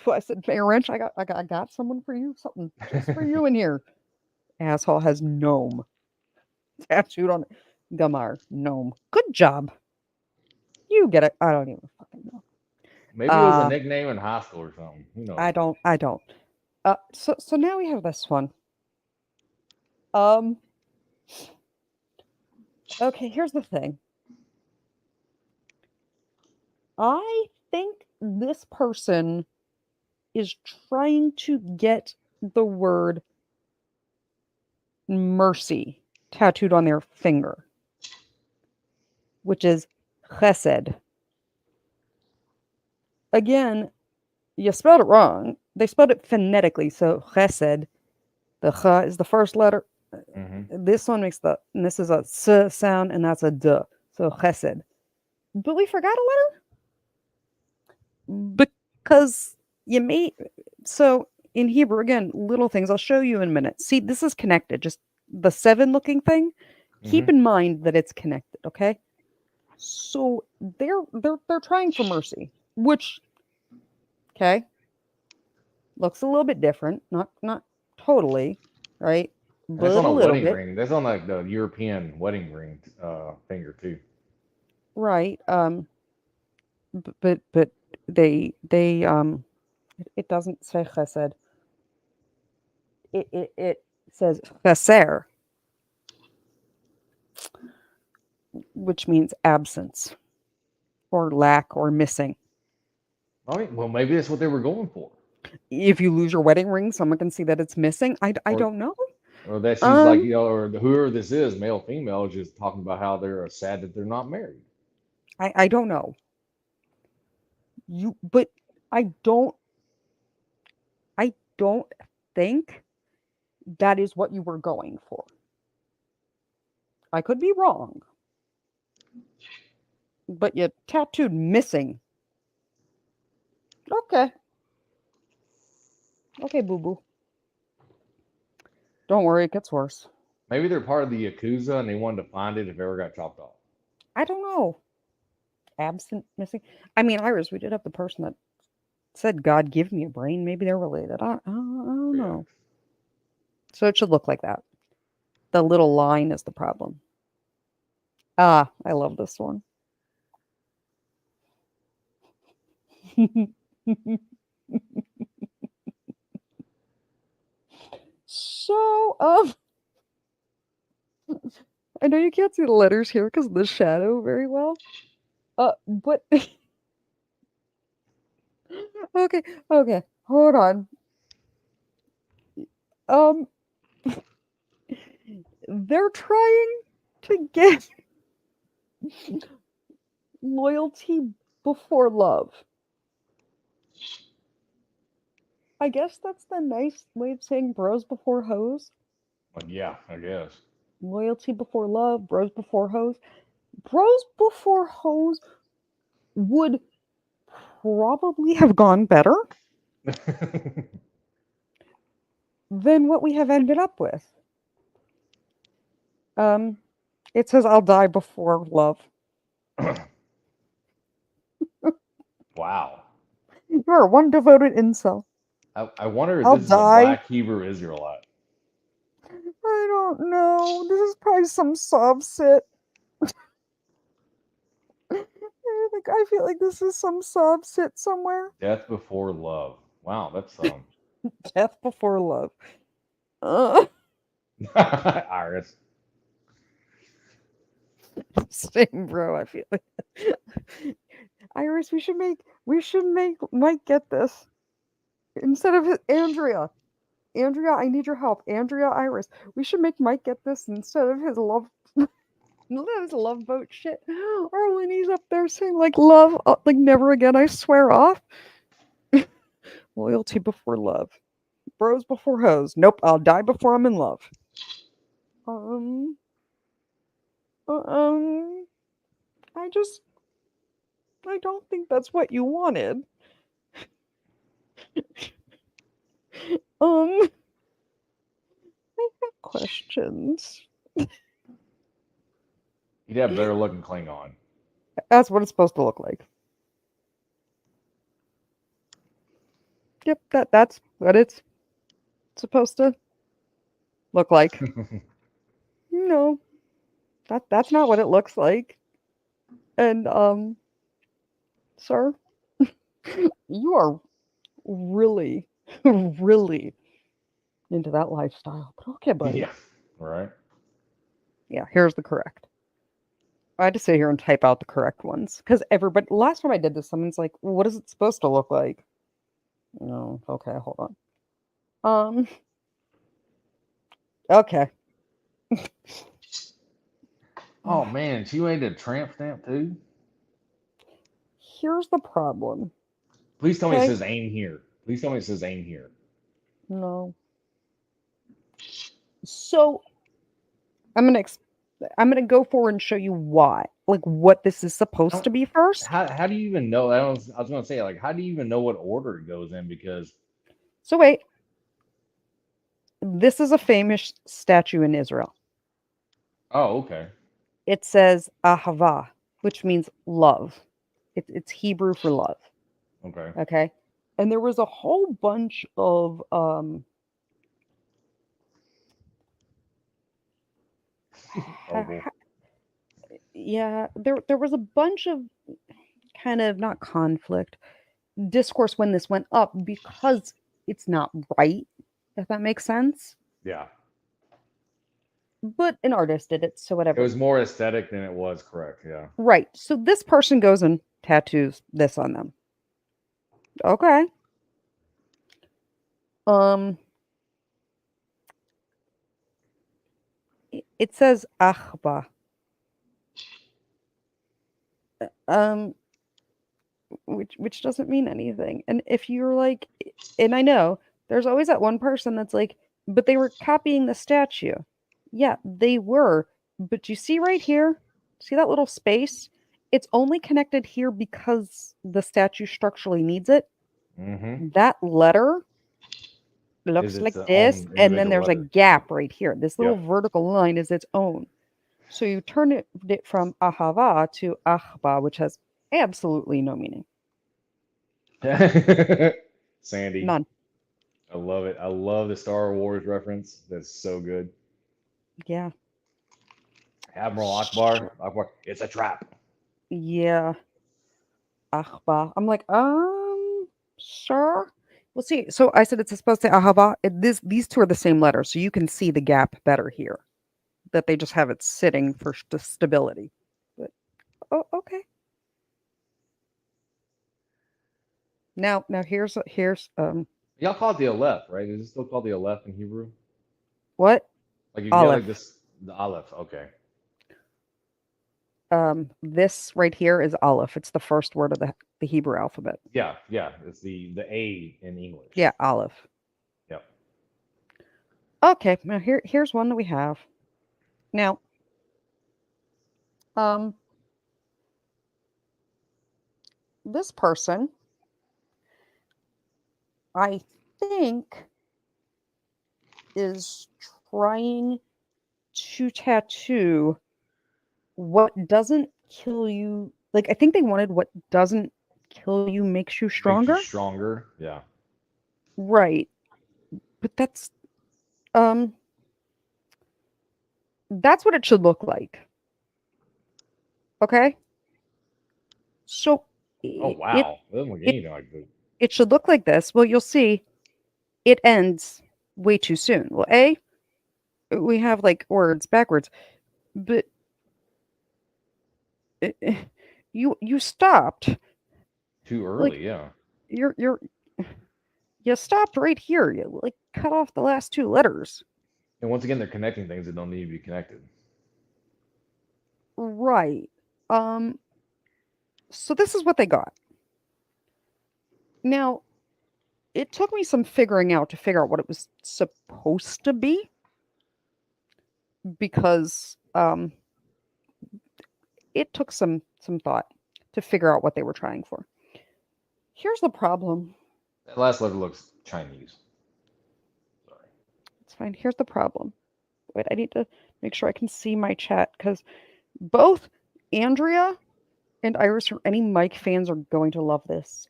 So I said, Mayor Wrench, I got someone for you, something just for you in here. Asshole has gnome tattooed on Gamar. Gnome. Good job. You get it. I don't even fucking know. Maybe it was a nickname in high school or something. Who knows? I don't. So now we have this one. Okay, here's the thing. I think this person is trying to get the word mercy tattooed on their finger, which is chesed. Again, you spelled it wrong. They spelled it phonetically, so chesed. The ch is the first letter. This one makes and this is a s sound, and that's a d. So chesed. But we forgot a letter because you may. So in Hebrew, again, little things. I'll show you in a minute. See, this is connected. Just the 7 looking thing. Keep in mind that it's connected. Okay. So they're trying for mercy, which okay looks a little bit different. Not totally, right? And that's on But a a little wedding bit. ring. That's on like the European wedding ring finger too. Right. But they it doesn't say chesed. It says cheser, which means absence or lack or missing. All right. Well, maybe that's what they were going for. If you lose your wedding ring, someone can see that it's missing. I Or don't know. or that she's like, or whoever this is, male, female, is just talking about how they're sad that they're not married. I don't know. But I don't think that is what you were going for. I could be wrong. But you tattooed missing. Okay. Okay, boo-boo. Don't worry, it gets worse. Maybe they're part of the Yakuza and they wanted to find it if it ever got chopped off. I don't know. Absent, missing. I mean, Iris, we did have the person that said, God, give me a brain. Maybe they're related. I don't know. So it should look like that. The little line is the problem. Ah, I love this one. So, I know you can't see the letters here because of the shadow very well. But okay, hold on. They're trying to get loyalty before love. I guess that's the nice way of saying bros before hoes. Yeah, I guess. Loyalty before love, bros before hoes. Bros before hoes would probably have gone better than what we have ended up with. It says I'll die before love. Wow. You are one devoted incel. I wonder if I'll this is a die. black Hebrew Israelite. I don't know. This is probably some sob sit. I feel like this is some sob sit somewhere. Death before love. Wow, that's Death before love. Iris. Same, bro. I feel like Iris. We should make Mike get this instead of Andrea. Andrea, I need your help. Andrea, Iris. We should make Mike get this instead of his love. His love boat shit. Or when he's up there saying like love, like never again, I swear off. Loyalty before love. Bros before hoes. Nope, I'll die before I'm in love. I don't think that's what you wanted. I have questions. You'd have better looking Klingon. That's what it's supposed to look like. Yep, that's what it's supposed to look like. No, that's not what it looks like. And sir, you are really, really into that lifestyle. But okay, buddy. Yeah. Right. Yeah, here's the correct. I had to sit here and type out the correct ones because everybody. Last time I did this, someone's like, "What is it supposed to look like?" No, okay, hold on. Okay. Oh man, she made a tramp stamp too. Here's the problem. Please tell me it Okay. says aim here. Please tell me it says aim here. No. So I'm gonna go forward and show you why, like what this is supposed to be first. How do you even know? I was gonna say, like, how do you even know what order it goes in? Because So wait, this is a famous statue in Israel. oh, okay. It says ahava, which means love. It's Hebrew for love. Okay. Okay, and there was a whole bunch of Horrible. yeah, there was a bunch of kind of not conflict, discourse when this went up because it's not right, if that makes sense. Yeah. But an artist did it, so It whatever. was more aesthetic than it was correct. Yeah. Right. So this person goes and tattoos this on them. Okay. It says Achba. Which doesn't mean anything. And if you're like, and I know there's always that one person that's like, but they were copying the statue. Yeah, they were. But you see right here, see that little space? It's only connected here because the statue structurally needs it. Mm-hmm. That letter looks Is like its own this, and then individual there's a letter. gap right here. This little Yep. vertical line is its own. So you turn it from ahava to achba, which has absolutely no meaning. Sandy. None. I love it. I love the Star Wars reference. That's so good. Yeah. Admiral Akbar. Akbar. It's a trap. Yeah. Achba. I'm like, sure. We'll see. So I said it's supposed to say ahava. These two are the same letter, so you can see the gap better here. That they just have it sitting for stability. But oh, okay. Now here's Y'all call it the Aleph, right? Is it still called the Aleph in Hebrew? what? Like you get like Aleph. this, the Aleph. Okay. This right here is Aleph. It's the first word of the Hebrew alphabet. Yeah, yeah. It's the A in English. Yeah, Aleph. Yep. Okay, now here's one that we have. Now, this person, I think, is trying to tattoo what doesn't kill you. Like, I think they wanted what doesn't kill you makes you Makes stronger. you stronger. Yeah. Right. But that's what it should look like. Okay? So Oh wow. It doesn't look anything like this. it should look like this. Well, you'll see it ends way too soon. Well, we have like words backwards, but you stopped. Too Like early, yeah. you stopped right here. You like cut off the last two letters. And once again, they're connecting things that don't need to be connected. Right. So this is what they got. Now, it took me some figuring out to figure out what it was supposed to be, because it took some thought to figure out what they were trying for. Here's the problem. That last letter looks Chinese. Sorry. It's fine. Here's the problem. Wait, I need to make sure I can see my chat, because both Andrea and Iris, or any Mike fans, are going to love this.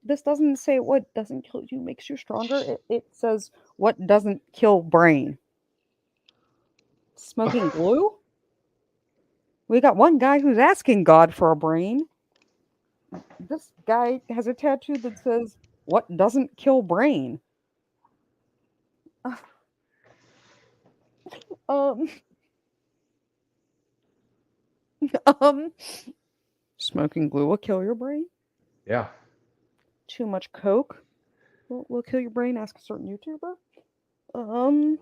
This doesn't say what doesn't kill you makes you stronger. It says what doesn't kill brain. Smoking glue? We got one guy who's asking God for a brain. This guy has a tattoo that says what doesn't kill brain. Um, smoking glue will kill your brain. Yeah. Too much coke will kill your brain. Ask a certain YouTuber.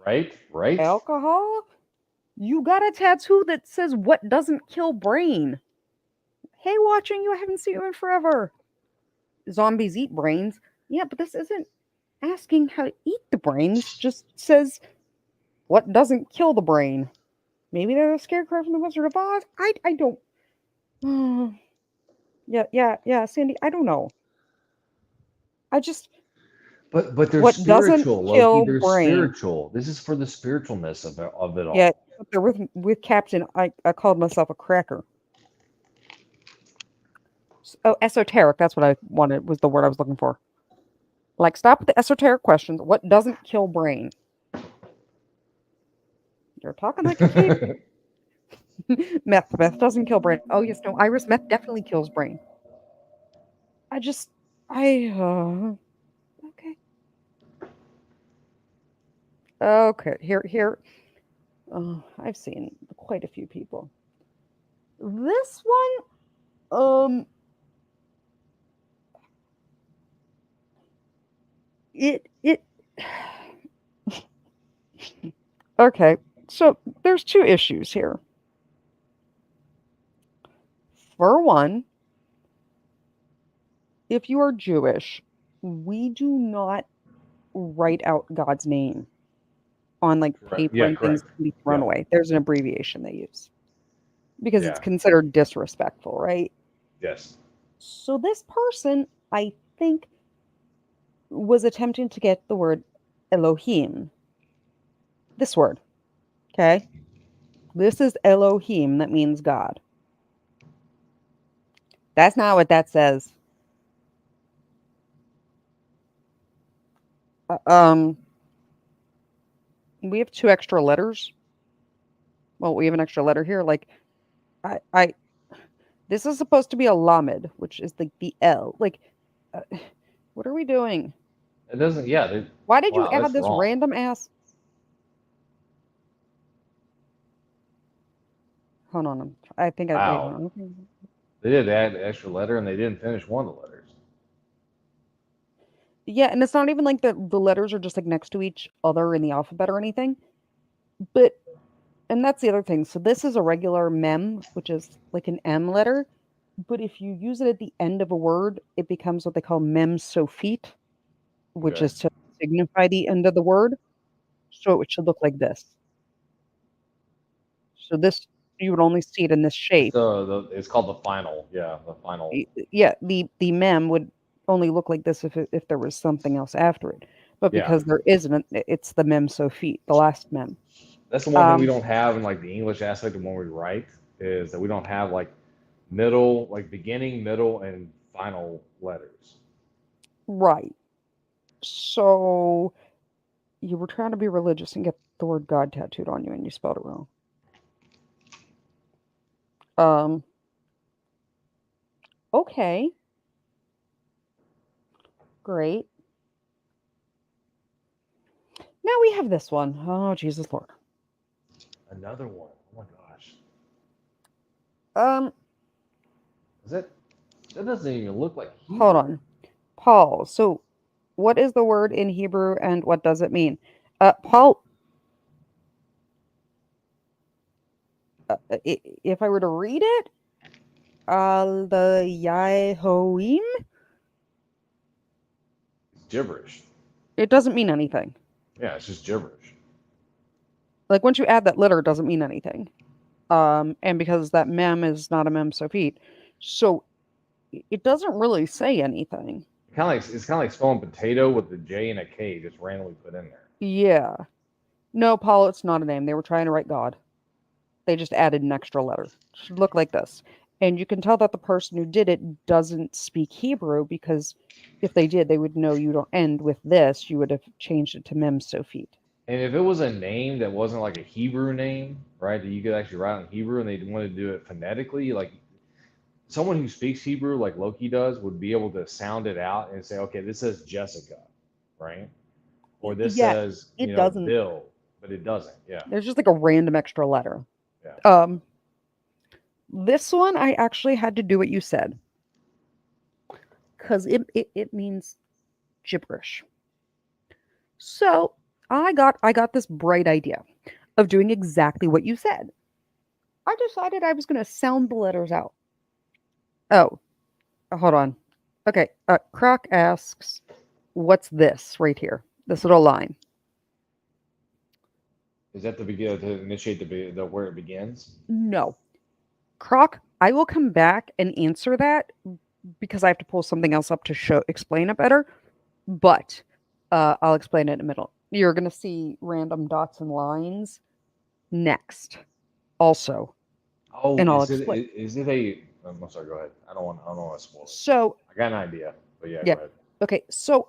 Right. Alcohol. You got a tattoo that says what doesn't kill brain. Hey, watching you, I haven't seen you in forever. Zombies eat brains. Yeah, but this isn't asking how to eat the brains. Just says what doesn't kill the brain. Maybe they're a scarecrow from the Wizard of Oz. I don't. Yeah, Sandy. I don't know. I just. But they're What doesn't spiritual, Loki. kill They're brain. spiritual. This is for the spiritualness of it all. Yeah, up there with Captain. I called myself a cracker. Oh, esoteric. That's what I wanted. Was the word I was looking for. Like, stop with the esoteric questions. What doesn't kill brain? You're talking like a kid. Meth doesn't kill brain. Oh yes, no. Iris, meth definitely kills brain. Okay. Okay. Here. I've seen quite a few people. This one, it. Okay, so there's two issues here. For one, if you are Jewish, we do not write out God's name on like paper Yeah, and things correct. that can be thrown Yeah. away. There's an abbreviation they use because it's Yeah. considered disrespectful, right? Yes. So this person, I think, was attempting to get the word Elohim. This word, okay? This is Elohim, that means God. That's not what that says. We have two extra letters. Well, we have an extra letter here. Like, this is supposed to be a lamed, which is the L. Like, what are we doing? It doesn't. Yeah. Why did you Wow, add that's this wrong. random ass? Hold on. I think I. Wait, Wow. hold on. They did add an extra letter, and they didn't finish one of the letters. Yeah, and it's not even like the letters are just like next to each other in the alphabet or anything. But, and that's the other thing. So this is a regular mem, which is like an M letter. But if you use it at the end of a word, it becomes what they call mem sophite, which Okay. is to signify the end of the word. So it should look like this. So this, you would only see it in this shape. It's called the final. Yeah, the final. Yeah, the mem would only look like this if there was something else after it. But because there isn't, it's the mem sophite, the last mem. That's the one thing we don't have in like the English aspect of when we write is that we don't have like middle, like beginning, middle, and final letters. Right. So you were trying to be religious and get the word God tattooed on you, and you spelled it wrong. Okay. Great. Now we have this one. Oh, Jesus Lord. Another one. Oh my gosh. That doesn't even look like Hebrew. Hold on. Paul. So what is the word in Hebrew and what does it mean? Paul, if I were to read it, the Yahoim. gibberish. It doesn't mean anything. Yeah, it's just gibberish. Like once you add that letter, it doesn't mean anything. And because that mem is not a mem Sophite, so it doesn't really say anything. It's kind of like spelling potato with the J and a K just randomly put in there. Yeah. No, Paul, it's not a name. They were trying to write God. They just added an extra letter. It should look like this. And you can tell that the person who did it doesn't speak Hebrew, because if they did, they would know you don't end with this. You would have changed it to Mem Sophite. And if it was a name that wasn't like a Hebrew name, right, that you could actually write in Hebrew and they wanted to do it phonetically, like someone who speaks Hebrew like Loki does would be able to sound it out and say, okay, this says Jessica, right? Or this Yeah, says, it doesn't. Bill, but it doesn't. Yeah. There's just like a random extra letter. Yeah. This one, I actually had to do what you said, because it means gibberish. So I got this bright idea of doing exactly what you said. I decided I was going to sound the letters out. Oh, hold on. Okay, Croc asks, what's this right here? This little line. Is that to initiate the where it begins? No. Croc, I will come back and answer that because I have to pull something else up to explain it better. But I'll explain it in the middle. You're going to see random dots and lines next. Also. Oh, And I'll is explain. is it a? I'm sorry. Go ahead. I don't want to spoil it. So I got an idea, but yeah, yeah. go ahead. Okay. So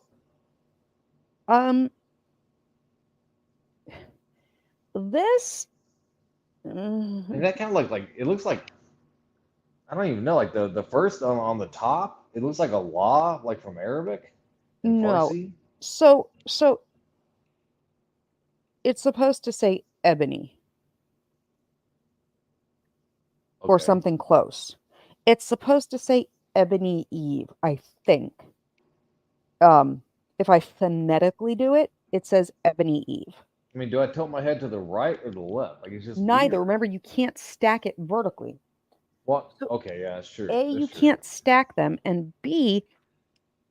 this. And that kind of like it looks like, I don't even know, like the first on the top, it looks like a law, like from Arabic and No. Farsi. So it's supposed to say ebony or Okay. something close. It's supposed to say ebony Eve, I think. If I phonetically do it, it says ebony Eve. I mean, do I tilt my head to the right or the left? Like it's just Neither. weird. Remember, you can't stack it vertically. What? So, Okay, yeah, that's true. A, you That's true. can't stack them, and B,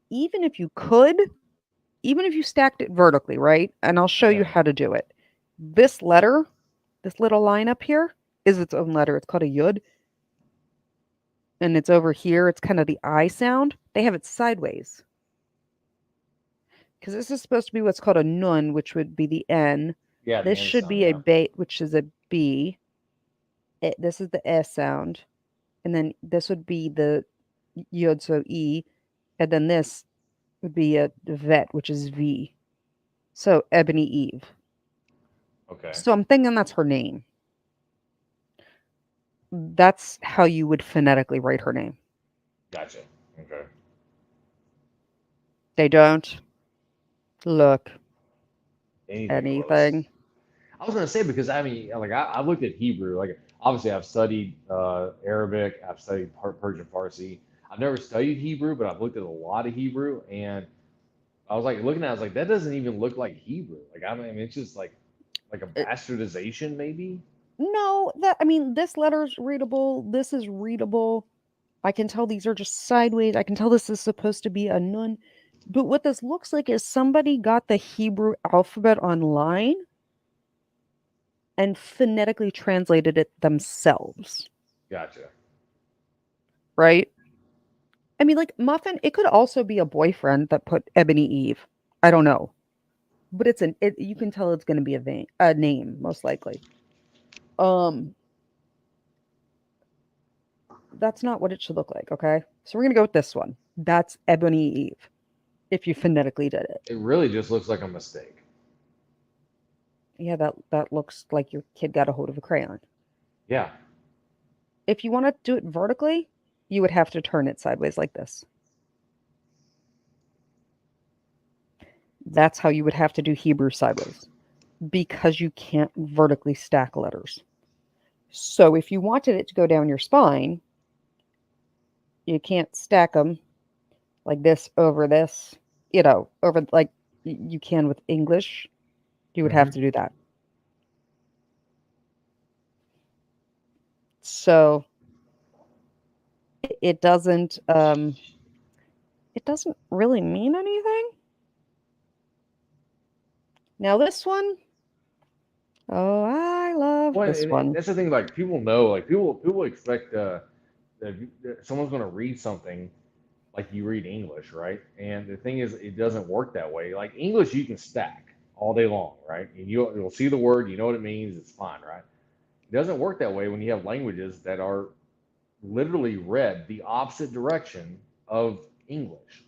even if you could, even if you stacked it vertically, right? And I'll show you Yeah. how to do it. This letter, this little line up here, is its own letter. It's called a yud. And it's over here. It's kind of the I sound. They have it sideways. Because this is supposed to be what's called a nun, which would be the N. Yeah, This the N should sound, be a yeah. bait, which is a B. This is the S sound. And then this would be the yod, so E. And then this would be a vet, which is V. So Ebony Eve. Okay. So I'm thinking that's her name. That's how you would phonetically write her name. Gotcha. Okay. They don't look Anything. anything. I was gonna say, because I mean, like I've looked at Hebrew. Like obviously, I've studied Arabic. I've studied Persian, Farsi. I've never studied Hebrew, but I've looked at a lot of Hebrew, and I was like looking at it, I was like, that doesn't even look like Hebrew. Like I mean, it's just like a bastardization, maybe. No, this letter's readable. This is readable. I can tell these are just sideways. I can tell this is supposed to be a nun. But what this looks like is somebody got the Hebrew alphabet online and phonetically translated it themselves. Gotcha. Right? I mean, like Muffin, it could also be a boyfriend that put Ebony Eve. I don't know. But you can tell it's going to be a name, most likely. That's not what it should look like, okay? So we're going to go with this one. That's Ebony Eve, if you phonetically did it. It really just looks like a mistake. Yeah, that looks like your kid got a hold of a crayon. Yeah. If you want to do it vertically, you would have to turn it sideways like this. That's how you would have to do Hebrew sideways, because you can't vertically stack letters. So if you wanted it to go down your spine, you can't stack them like this over this, over like you can with English. You would have to do that. So it doesn't really mean anything. Now this one, oh, I love Well, this and one. that's the thing. Like people know, like people expect that someone's going to read something like you read English, right? And the thing is, it doesn't work that way. Like English, you can stack all day long, right? And you'll see the word, you know what it means, it's fine, right? It doesn't work that way when you have languages that are literally read the opposite direction of English.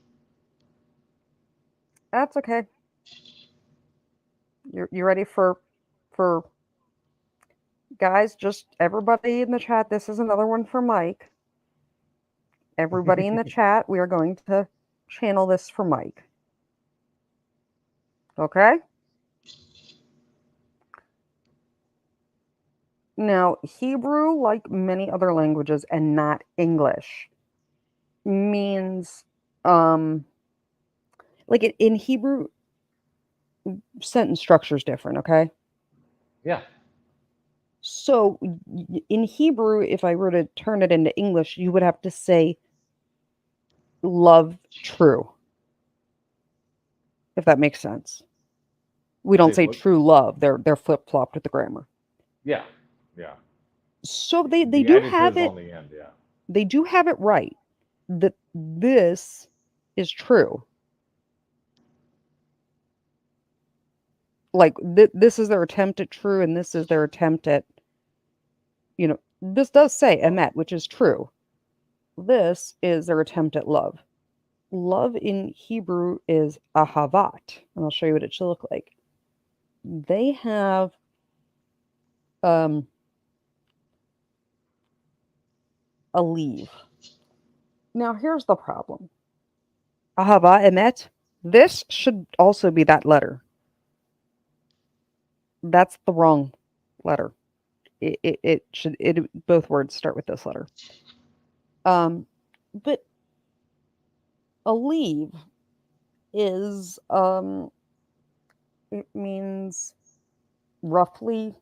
That's okay. You ready for guys? Just everybody in the chat. This is another one for Mike. Everybody in the chat, we are going to channel this for Mike. Okay? Now, Hebrew, like many other languages and not English, means like in Hebrew, sentence structure is different, okay? Yeah. So in Hebrew, if I were to turn it into English, you would have to say love true, if that makes sense. We don't say true love. They're flip-flopped with the grammar. Yeah. Yeah. So they The do have adjectives it. on the end, yeah. They do have it right that this is true. Like this is their attempt at true, and this is their attempt at, this does say emet, which is true. This is their attempt at love. Love in Hebrew is ahavat, and I'll show you what it should look like. They have a leave. Now here's the problem. Ahava emet. This should also be that letter. That's the wrong letter. It should both words start with this letter. But a leave is it means roughly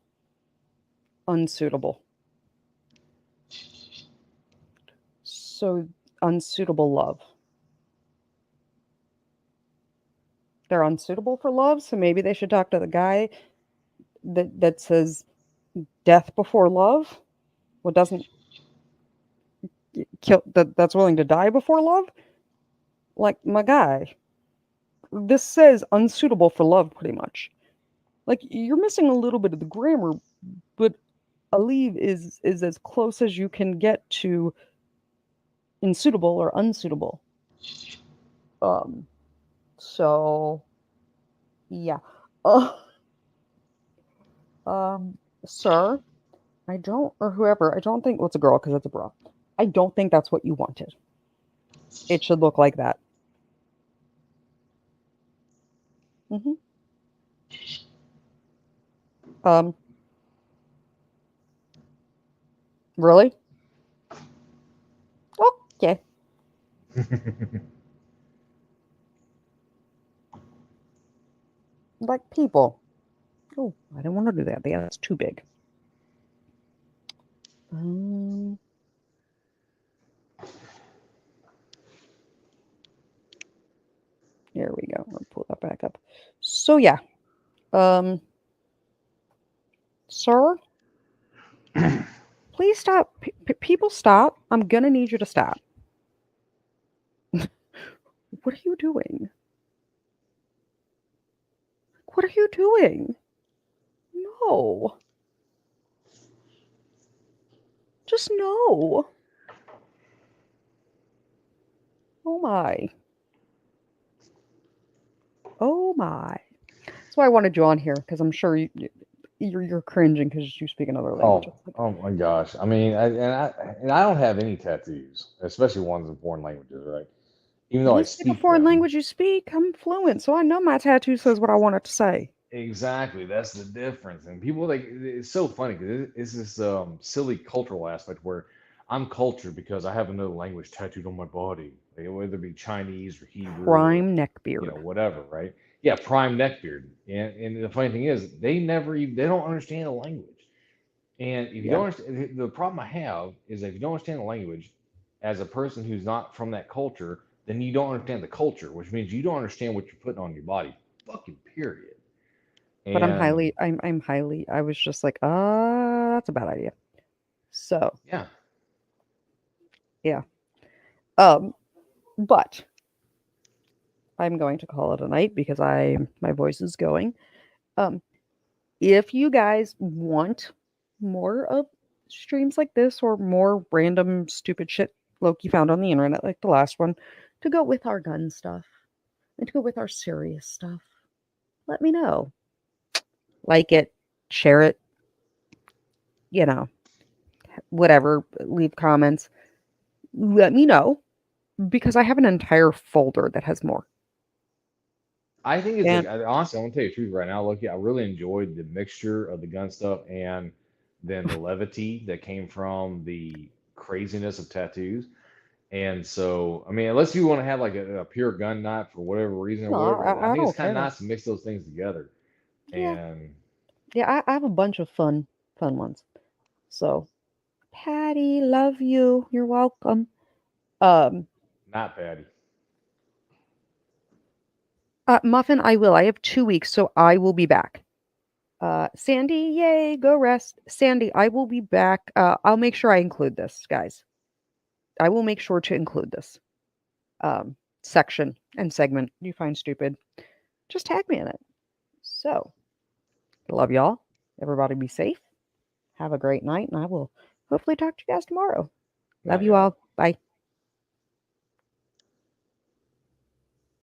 unsuitable. So unsuitable love. They're unsuitable for love, so maybe they should talk to the guy that says death before love. What doesn't kill that's willing to die before love? Like my guy. This says unsuitable for love pretty much. Like you're missing a little bit of the grammar, but a leave is as close as you can get to unsuitable or unsuitable. So yeah. Sir, I don't, or whoever, I don't think, well, it's a girl because it's a bra. I don't think that's what you wanted. It should look like that. Mm-hmm. Really? Okay. Like people. Oh, I didn't want to do that. Yeah, that's too big. Here we go. I'll pull that back up. So yeah. Sir, please stop. People stop. I'm gonna need you to stop. What are you doing? What are you doing? No. Just no. Oh my. Oh my. That's why I wanted you on here, because I'm sure you're cringing because you speak another language. Oh my gosh! I mean, I don't have any tattoos, especially ones in foreign languages, right? Even though I You speak a speak foreign them. language you speak. I'm fluent, so I know my tattoo says what I want it to say. Exactly, that's the difference. And people like it's so funny because it's this silly cultural aspect where I'm cultured because I have another language tattooed on my body, like, whether it be Chinese or Hebrew or Prime neckbeard. whatever, right? Yeah, prime neckbeard. And the funny thing is, they don't understand the language. And if you don't understand, the problem I have is that if you don't understand the language, as a person who's not from that culture, then you don't understand the culture, which means you don't understand what you're putting on your body. Fucking period. But I'm highly, And I was just like, that's a bad idea. So yeah, yeah. But I'm going to call it a night because my voice is going. Um, if you guys want more of streams like this or more random stupid shit Loki found on the internet, like the last one, to go with our gun stuff and to go with our serious stuff, let me know. Like it, share it, you know, whatever, leave comments. Let me know because I have an entire folder that has more. I think it's And honestly, I'm gonna tell you the truth right now, Loki. I really enjoyed the mixture of the gun stuff and then the levity that came from the craziness of tattoos. And so, I mean, unless you want to have like a pure gun night for whatever reason or no, whatever, I I think it's don't kind of care. nice to mix those things together. Yeah, And yeah, I have a bunch of fun ones. So, Patty, love you. You're welcome. Um, not Patty. Muffin, I will. I have 2 weeks, so I will be back. Sandy, yay, go rest. Sandy, I will be back. I'll make sure I include this, guys. I will make sure to include this section and segment you find stupid. Just tag me in it. So, love y'all. Everybody be safe. Have a great night, and I will hopefully talk to you guys tomorrow. Love Not you y'all. all. Bye.